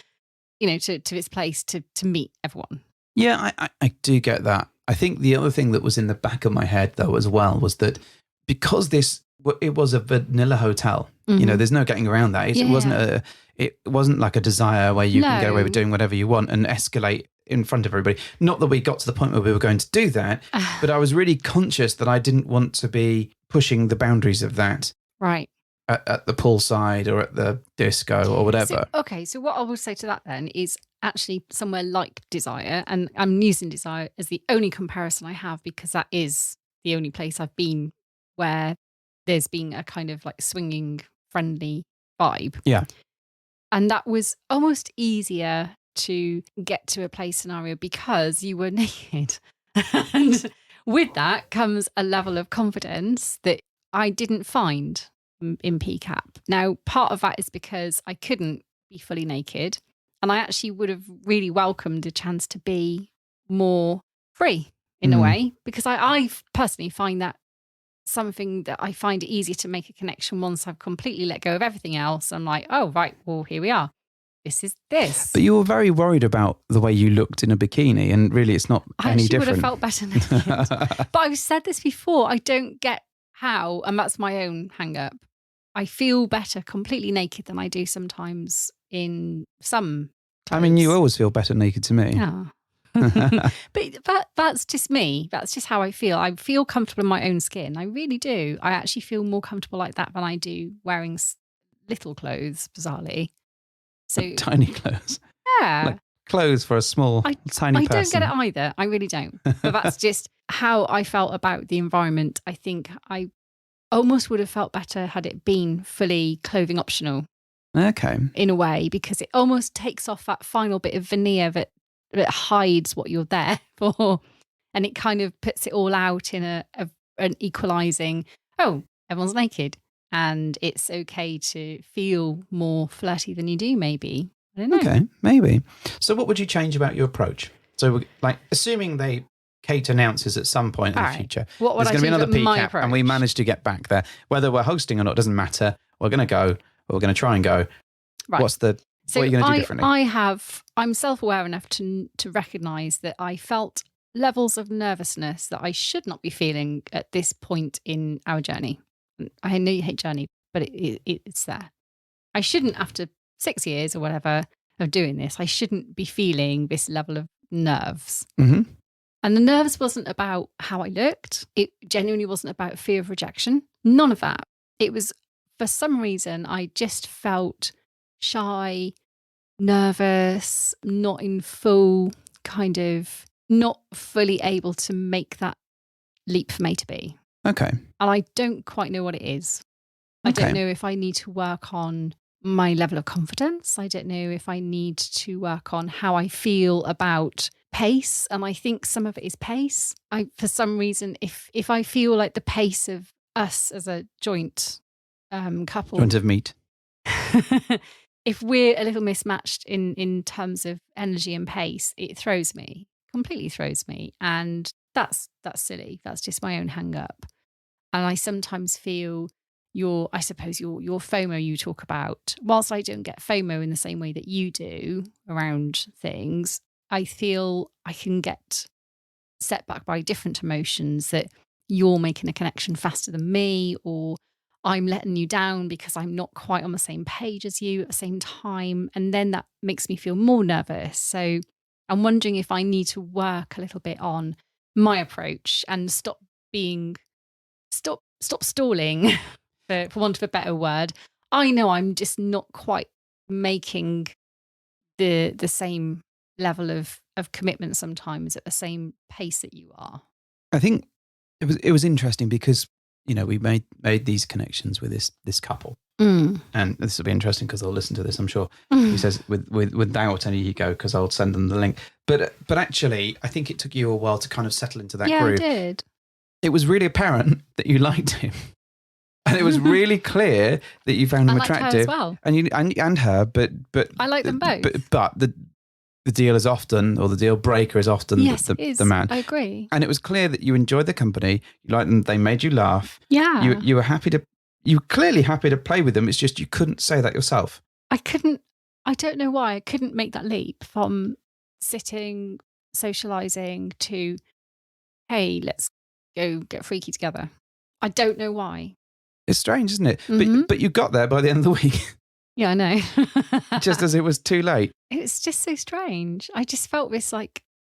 to this place to meet everyone. Yeah, I do get that. I think the other thing that was in the back of my head, though, as well, was that because it was a vanilla hotel, there's no getting around that. It wasn't like a desire where you can get away with doing whatever you want and escalate in front of everybody. Not that we got to the point where we were going to do that, but I was really conscious that I didn't want to be pushing the boundaries of that. Right. At the poolside or at the disco or whatever. So what I will say to that then is actually somewhere like Desire, and I'm using Desire as the only comparison I have because that is the only place I've been where there's been a kind of like swinging friendly vibe. Yeah. And that was almost easier to get to a play scenario because you were naked. And with that comes a level of confidence that I didn't find in PCAP. Now, part of that is because I couldn't be fully naked, and I actually would have really welcomed a chance to be more free in a way, because I personally find that something that I find it easier to make a connection once I've completely let go of everything else. I'm like, oh, right, well, here we are. This is this. But you were very worried about the way you looked in a bikini, and really it's not any different. I would have felt better naked. But I've said this before, I don't get how, and that's my own hang-up, I feel better completely naked than I do sometimes in some clothes. I mean, you always feel better naked to me. Yeah. But that's just me. That's just how I feel. I feel comfortable in my own skin. I really do. I actually feel more comfortable like that than I do wearing little clothes, bizarrely. So tiny clothes. Yeah. Like clothes for a small, tiny person. I don't get it either. I really don't. But that's just how I felt about the environment. I think I almost would have felt better had it been fully clothing optional. Okay. In a way, because it almost takes off that final bit of veneer that hides what you're there for, and it kind of puts it all out in an equalizing, oh, everyone's naked and it's okay to feel more flirty than you do, maybe. I don't know. Okay, maybe. So what would you change about your approach? So like, assuming Kate announces at some point in the future, there's going to be another PCAP and we manage to get back there, whether we're hosting or not, doesn't matter. We're going to go, we're going to try and go. Right. What are you going to do differently? I'm self-aware enough to recognise that I felt levels of nervousness that I should not be feeling at this point in our journey. I know you hate journey, but it's there. I shouldn't, after 6 years or whatever of doing this, I shouldn't be feeling this level of nerves. Mm-hmm. And the nerves wasn't about how I looked. It genuinely wasn't about fear of rejection. None of that. It was, for some reason, I just felt shy, nervous, not in full kind of, not fully able to make that leap for me to be. Okay. And I don't quite know what it is. I don't know if I need to work on my level of confidence. I don't know if I need to work on how I feel about pace. And I think some of it is pace. For some reason, if I feel like the pace of us as a joint couple. Joint of meat. If we're a little mismatched in terms of energy and pace, it completely throws me. And that's silly. That's just my own hang up. And I sometimes feel your FOMO you talk about, whilst I don't get FOMO in the same way that you do around things, I feel I can get set back by different emotions, that you're making a connection faster than me, or I'm letting you down because I'm not quite on the same page as you at the same time. And then that makes me feel more nervous. So I'm wondering if I need to work a little bit on my approach and stop stalling, for want of a better word. I know I'm just not quite making the same level of commitment sometimes at the same pace that you are. I think it was interesting because, we made these connections with this couple. And this will be interesting because they'll listen to this, I'm sure. He says, without any ego, because I'll send them the link. But actually, I think it took you a while to kind of settle into that groove. Yeah, I did. It was really apparent that you liked him. And it was really clear that you found him attractive. Her as well. And her, but I like them both. But the deal is often, or the deal breaker is often the man. I agree. And it was clear that you enjoyed the company. You liked them. They made you laugh. Yeah. You were clearly happy to play with them. It's just you couldn't say that yourself. I don't know why I couldn't make that leap from sitting, socializing to, hey, let's go get freaky together. I don't know why. It's strange, isn't it? Mm-hmm. But you got there by the end of the week. Yeah, I know. Just as it was too late. It's just so strange. I just felt this and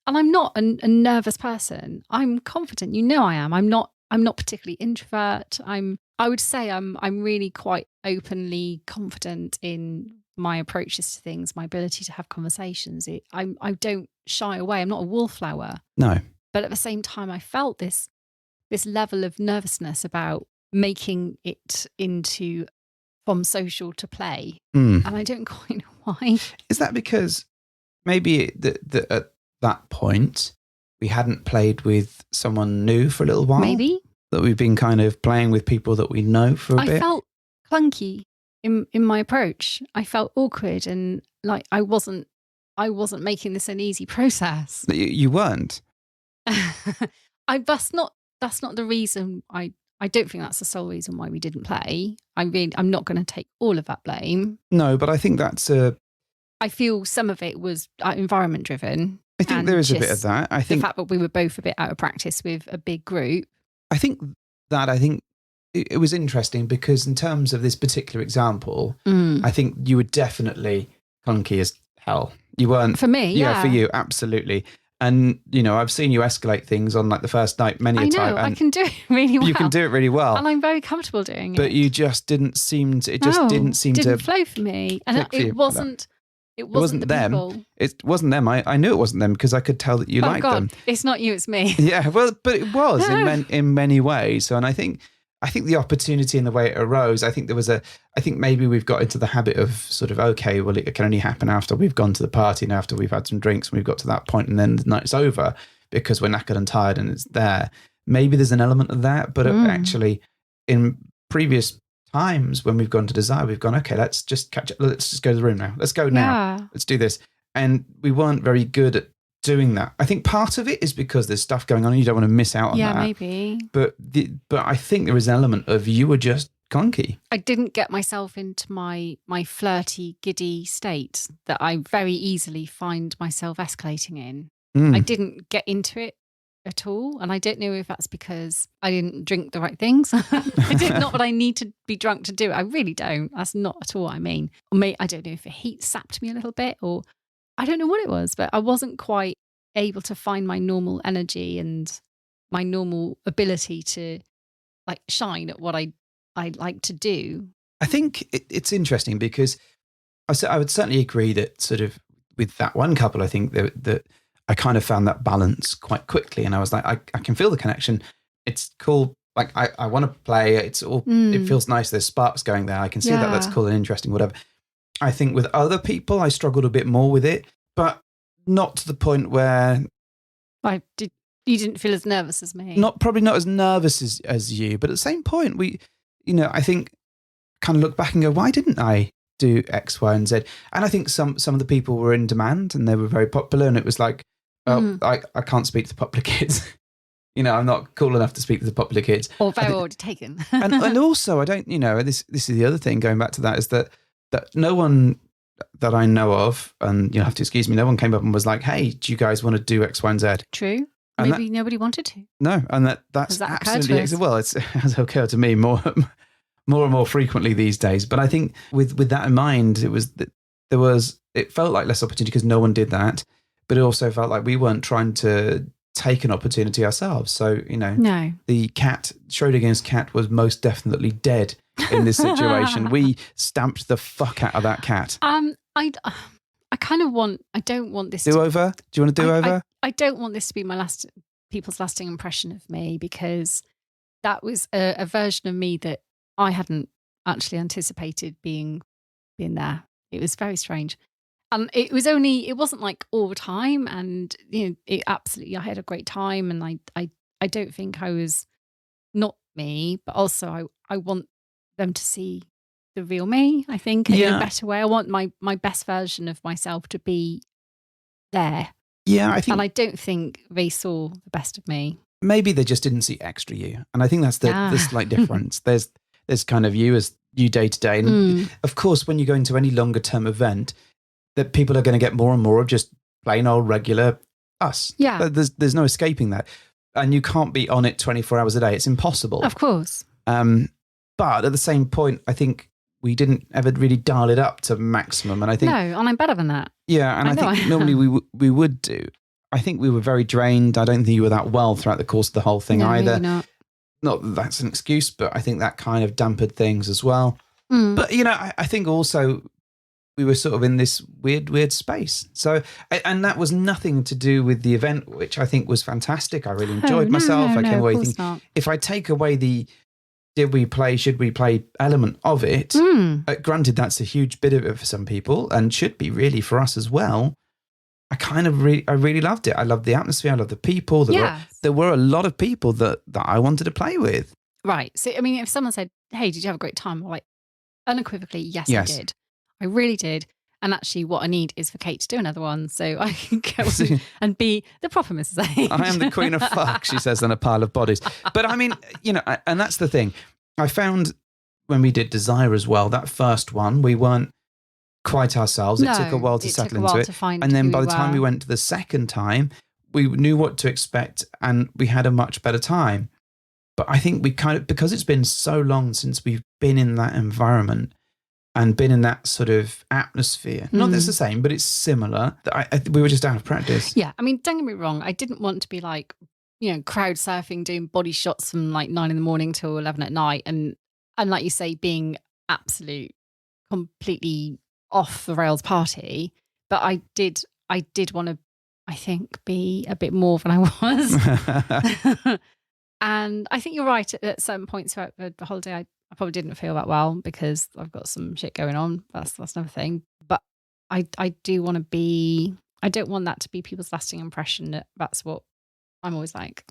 I'm not a nervous person. I'm confident. I am. I'm not particularly introvert. I would say I'm really quite openly confident in my approaches to things, my ability to have conversations. I don't shy away. I'm not a wallflower. No. But at the same time, I felt this level of nervousness about making it into from social to play. And I don't quite know why. Is that because maybe at that point we hadn't played with someone new for a little while? Maybe. That we've been kind of playing with people that we know for a bit? I felt clunky in my approach. I felt awkward and like I wasn't making this an easy process. You weren't? That's not the reason. I don't think that's the sole reason why we didn't play. I'm not going to take all of that blame. No, but I think I feel some of it was environment driven. I think there is a bit of that. I think the fact that we were both a bit out of practice with a big group. I think it was interesting because in terms of this particular example, I think you were definitely clunky as hell. You weren't. For me, yeah. Yeah, for you, absolutely. And, I've seen you escalate things on like the first night many a time. I can do it really well. You can do it really well. And I'm very comfortable doing it. But you just didn't seem to, didn't flow for me. And it wasn't them. People. It wasn't them. I knew it wasn't them because I could tell that you liked them. It's not you, it's me. Yeah, well, but it was in many ways. So, and I think the opportunity and the way it arose, I think maybe we've got into the habit of sort of, okay, well, it can only happen after we've gone to the party and after we've had some drinks and we've got to that point and then the night's over because we're knackered and tired and it's there. Maybe there's an element of that, but actually in previous times when we've gone to Desire, we've gone, okay, let's just catch up. Let's just go to the room now. Let's go now. Yeah. Let's do this. And we weren't very good at doing that. I think part of it is because there's stuff going on and you don't want to miss out on that. Yeah, maybe. But I think there is an element of you were just clunky. I didn't get myself into my flirty, giddy state that I very easily find myself escalating in. I didn't get into it at all. And I don't know if that's because I didn't drink the right things. I did not what I need to be drunk to do it. I really don't. That's not at all what I mean. Or I don't know if the heat sapped me a little bit, or I don't know what it was, but I wasn't quite able to find my normal energy and my normal ability to like shine at what I like to do. I think it's interesting because I would certainly agree that sort of with that one couple, I think that I kind of found that balance quite quickly. And I was like, I can feel the connection. It's cool. Like I want to play. It's all, it feels nice. There's sparks going there. I can see that. That's cool and interesting, whatever. I think with other people, I struggled a bit more with it, but not to the point where you didn't feel as nervous as me. Probably not as nervous as you, but at the same point, I think kind of look back and go, why didn't I do X, Y, and Z? And I think some of the people were in demand and they were very popular, and it was like, I can't speak to the popular kids. I'm not cool enough to speak to the popular kids. Or they're already taken. and also, I don't, this is the other thing, going back to that, is that no one that I know of, and you'll have to excuse me, no one came up and was like, hey, do you guys want to do X, Y, and Z? True. Maybe nobody wanted to. No, and that's absolutely, well, it has occurred to me more and more frequently these days. But I think with that in mind, it felt like less opportunity because no one did that. But it also felt like we weren't trying to take an opportunity ourselves. So, no. The cat, Schrodinger's cat, was most definitely dead in this situation. We stamped the fuck out of that cat. I don't want this do-over? Do you want to do over? I don't want this to be people's lasting impression of me, because that was a version of me that I hadn't actually anticipated being there. It was very strange. It wasn't like all the time, and I had a great time, and I don't think I was not me, but also I want them to see the real me, I think, in a better way. I want my best version of myself to be there. Yeah, I think, and I don't think they saw the best of me. Maybe they just didn't see extra you, and I think that's the slight difference. There's kind of you as you day to day, and of course, when you go into any longer term event, that people are going to get more and more of just plain old regular us. Yeah, there's no escaping that, and you can't be on it 24 hours a day. It's impossible. Of course. But at the same point, I think we didn't ever really dial it up to maximum, and I think and I'm better than that. Yeah, and I think normally we would do. I think we were very drained. I don't think you were that well throughout the course of the whole thing either. Maybe not. Not that that's an excuse, but I think that kind of dampened things as well. But I think also we were sort of in this weird space. So, and that was nothing to do with the event, which I think was fantastic. I really enjoyed myself. I came away thinking, if I take away the did we play, should we play element of it, granted that's a huge bit of it for some people and should be really for us as well. I really loved it. I loved the atmosphere. I loved the people. There were a lot of people that I wanted to play with. Right. So, I mean, if someone said, hey, did you have a great time? I'm like, unequivocally, yes, I did. I really did. And actually what I need is for Kate to do another one so I can go and be the proper Mrs. H. I am the queen of fuck, she says, on a pile of bodies. But I mean, and that's the thing. I found when we did Desire as well, that first one, we weren't quite ourselves. It took a while to settle into it. And then by the time we went to the second time, we knew what to expect and we had a much better time. But I think we kind of, because it's been so long since we've been in that environment and been in that sort of atmosphere, not that it's the same, but it's similar, that we were just out of practice. Yeah, I mean, don't get me wrong. I didn't want to be like, crowd surfing, doing body shots from like 9 a.m. till 11 at night. And like you say, being absolute, completely off the rails party. But I did want to, I think, be a bit more than I was. And I think you're right. At certain points throughout the holiday, I probably didn't feel that well because I've got some shit going on. That's another thing. But I do want to be, I don't want that to be people's lasting impression that that's what I'm always like.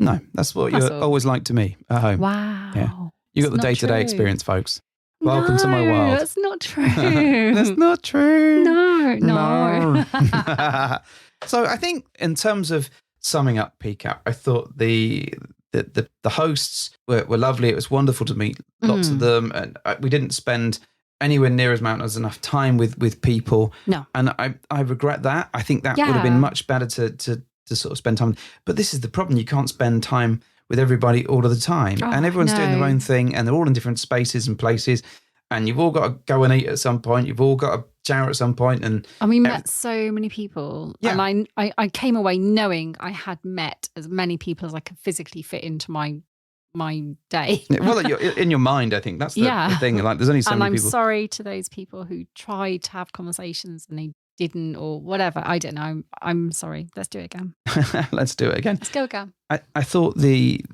No, that's what you're always like to me at home. Wow. Yeah. You got the day-to-day experience, folks. Welcome to my world. That's not true. That's not true. No. So I think in terms of summing up PCAP, I thought the The hosts were lovely. It was wonderful to meet lots of them. And we didn't spend anywhere near as enough time with people. No. And I regret that. I think that would have been much better to sort of spend time. But this is the problem. You can't spend time with everybody all of the time. And everyone's doing their own thing, and they're all in different spaces and places. And you've all got to go and eat at some point. You've all got to shower at some point. And we met so many people. Yeah. And I came away knowing I had met as many people as I could physically fit into my day. Well, in your mind, I think that's the thing. Like, there's only so many people. And I'm sorry to those people who tried to have conversations and they didn't, or whatever. I don't know. I'm sorry. Let's do it again. Let's do it again. Let's go again. I thought the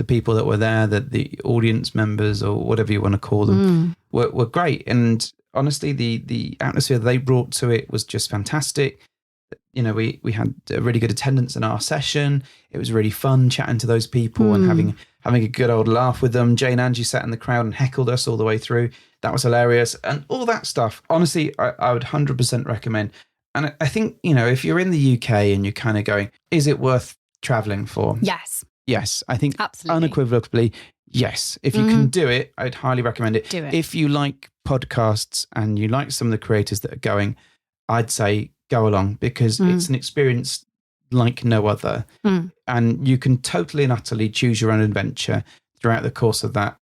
people that were there, that the audience members or whatever you want to call them, were great. And honestly, the atmosphere they brought to it was just fantastic. You know, we had a really good attendance in our session. It was really fun chatting to those people and having a good old laugh with them. Jane and Angie sat in the crowd and heckled us all the way through. That was hilarious. And all that stuff, honestly, I would 100% recommend. And I think, you know, if you're in the UK and you're kind of going, is it worth traveling for? Yes. Yes, I think absolutely, unequivocally, yes. If you can do it, I'd highly recommend it. Do it. If you like podcasts and you like some of the creators that are going, I'd say go along, because it's an experience like no other. And you can totally and utterly choose your own adventure throughout the course of that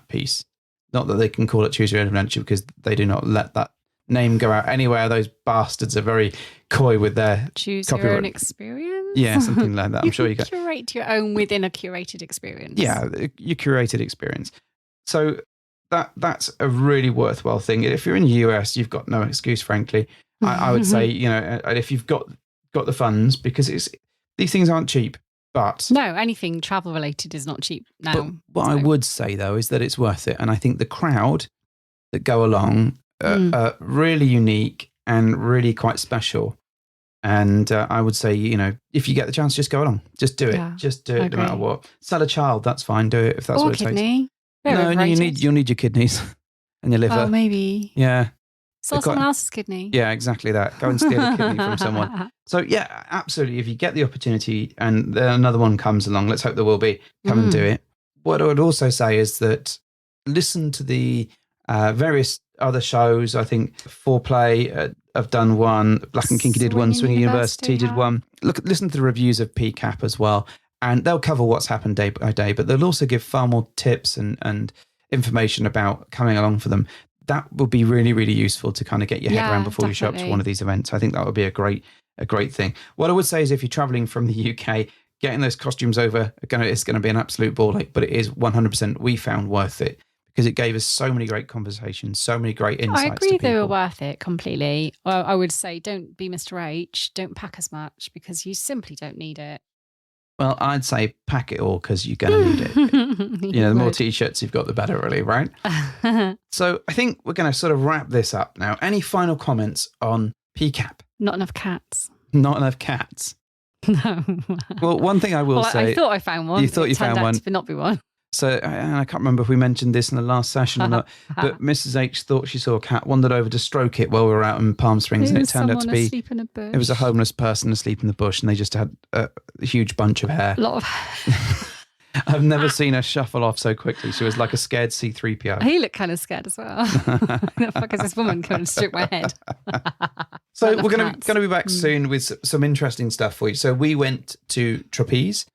piece. Not that they can call it Choose Your Own Adventure, because they do not let that name go out anywhere. Those bastards are very coy with their Choose copyright. Your Own Experience. Yeah, something like that. I'm sure you can curate your own within a curated experience. Yeah, your curated experience. So that's a really worthwhile thing. If you're in the US, you've got no excuse, frankly. I would say, you know, if you've got the funds, because these things aren't cheap. But no, anything travel related is not cheap now. But what I would say, though, is that it's worth it. And I think the crowd that go along are really unique and really quite special. And I would say, you know, if you get the chance, just go along. Just do it. Yeah, just do it no matter what. Sell a child, that's fine. Do it if that's what it kidney. takes. No, you'll need your kidneys and your liver. Oh, maybe. Yeah. Sell someone else's kidney. Yeah, exactly that. Go and steal a kidney from someone. So yeah, absolutely. If you get the opportunity and then another one comes along, let's hope there will be, come and do it. What I would also say is that listen to the various other shows. I think Foreplay have done one, Black and Kinky did one, Swinging University did one. Listen to the reviews of PCAP as well. And they'll cover what's happened day by day, but they'll also give far more tips and information about coming along for them. That would be really, really useful to kind of get your head around before you show up to one of these events. I think that would be a great thing. What I would say is, if you're traveling from the UK, getting those costumes over, it's going to be an absolute ball ache, but it is 100% we found worth it, because it gave us so many great conversations, so many great insights. I agree, they were worth it completely. Well, I would say don't be Mr. H, don't pack as much, because you simply don't need it. Well, I'd say pack it all, because you're going to need it. You know, the more T-shirts you've got, the better, really, right? So I think we're going to sort of wrap this up now. Any final comments on PCAP? Not enough cats. Not enough cats? No. Well, one thing I will say... I thought I found one. You thought you found one. It turned out to not be one. So, and I can't remember if we mentioned this in the last session or not, but Mrs. H thought she saw a cat, wandered over to stroke it while we were out in Palm Springs, and it turned out to be asleep in a bush. It was a homeless person asleep in the bush, and they just had a huge bunch of hair. A lot of I've never seen her shuffle off so quickly. She was like a scared C-3PO. He looked kind of scared as well. What the fuck is this woman coming to stroke my head? So we're going to be back soon with some interesting stuff for you. So we went to Trapeze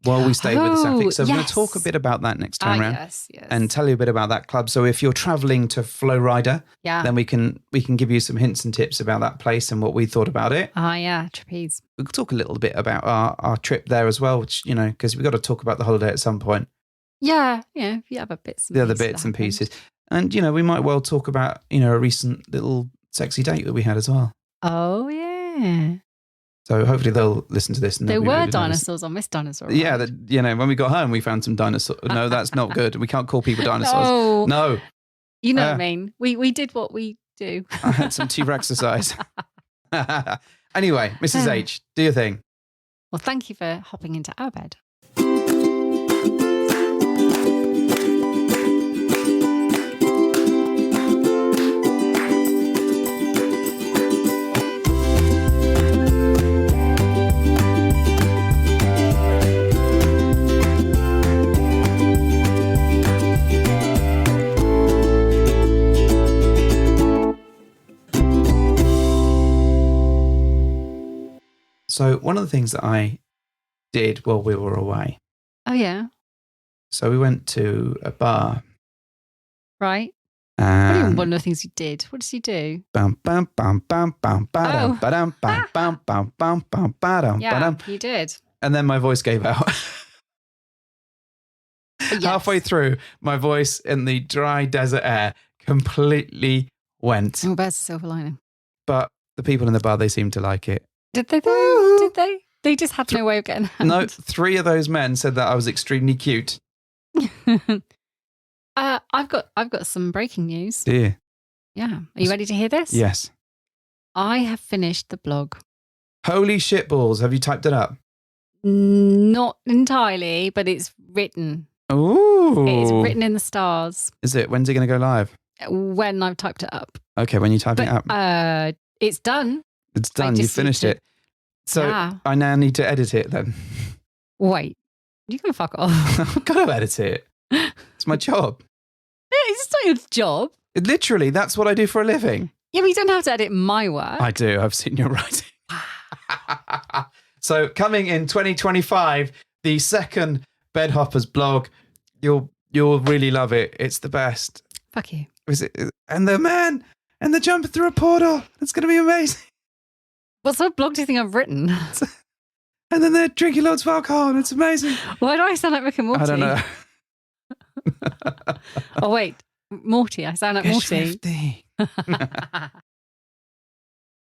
while we stayed with the Sapphic. So we're going to talk a bit about that next time around. Yes. And tell you a bit about that club. So if you're traveling to Flow Rider, then we can give you some hints and tips about that place and what we thought about it. Trapeze. We'll talk a little bit about our trip there as well, which, you know, because we've got to talk about the holiday at some point. Yeah, the other bits and pieces. And, you know, we might well talk about, you know, a recent little sexy date that we had as well. Oh, yeah. So hopefully they'll listen to this. And there were really dinosaurs on Miss Dinosaur. Right? Yeah, you know, when we got home, we found some dinosaurs. No, that's not good. We can't call people dinosaurs. No. You know what I mean? We did what we do. I had some T-Rex exercise. Anyway, Mrs. H, do your thing. Well, thank you for hopping into our bed. So one of the things that I did while we were away. Oh, yeah. So we went to a bar. Right. What do you mean And one of the things you did? What did you do? bam, bam, bam, bam, bam, ba-dum, Oh. ba-dum, bam, bam, bam, bam, bam, ba-dum, Yeah, ba-dum. you did. And then my voice gave out. Yes. Halfway through, my voice in the dry desert air completely went. Oh, there's a silver lining. But the people in the bar, they seemed to like it. Did they? Though? Did they? They just had no way of getting out. No, 3 of those men said that I was extremely cute. I've got some breaking news. Dear. Yeah. Are you ready to hear this? Yes. I have finished the blog. Holy shitballs. Have you typed it up? Not entirely, but it's written. Ooh. It's written in the stars Is it? When's it going to go live? when I've typed it up. Okay, when you type it up. It's done. It's done. You just need finished to- it. So Yeah. I now need to edit it then. Wait. You can fuck off. I've got to edit it. It's my job. It's not your job. Literally, that's what I do for a living. Yeah, but you don't have to edit my work. I do. I've seen your writing. So coming in 2025, the second Bedhoppers blog, you'll really love it. It's the best. Fuck you. And the man and the jumper through a portal. It's going to be amazing. What sort of blog do you think I've written? And then they're drinking loads of alcohol. And it's amazing. Why do I sound like Rick and Morty? I don't know. Oh, wait. Morty. I sound like Morty. Swifty.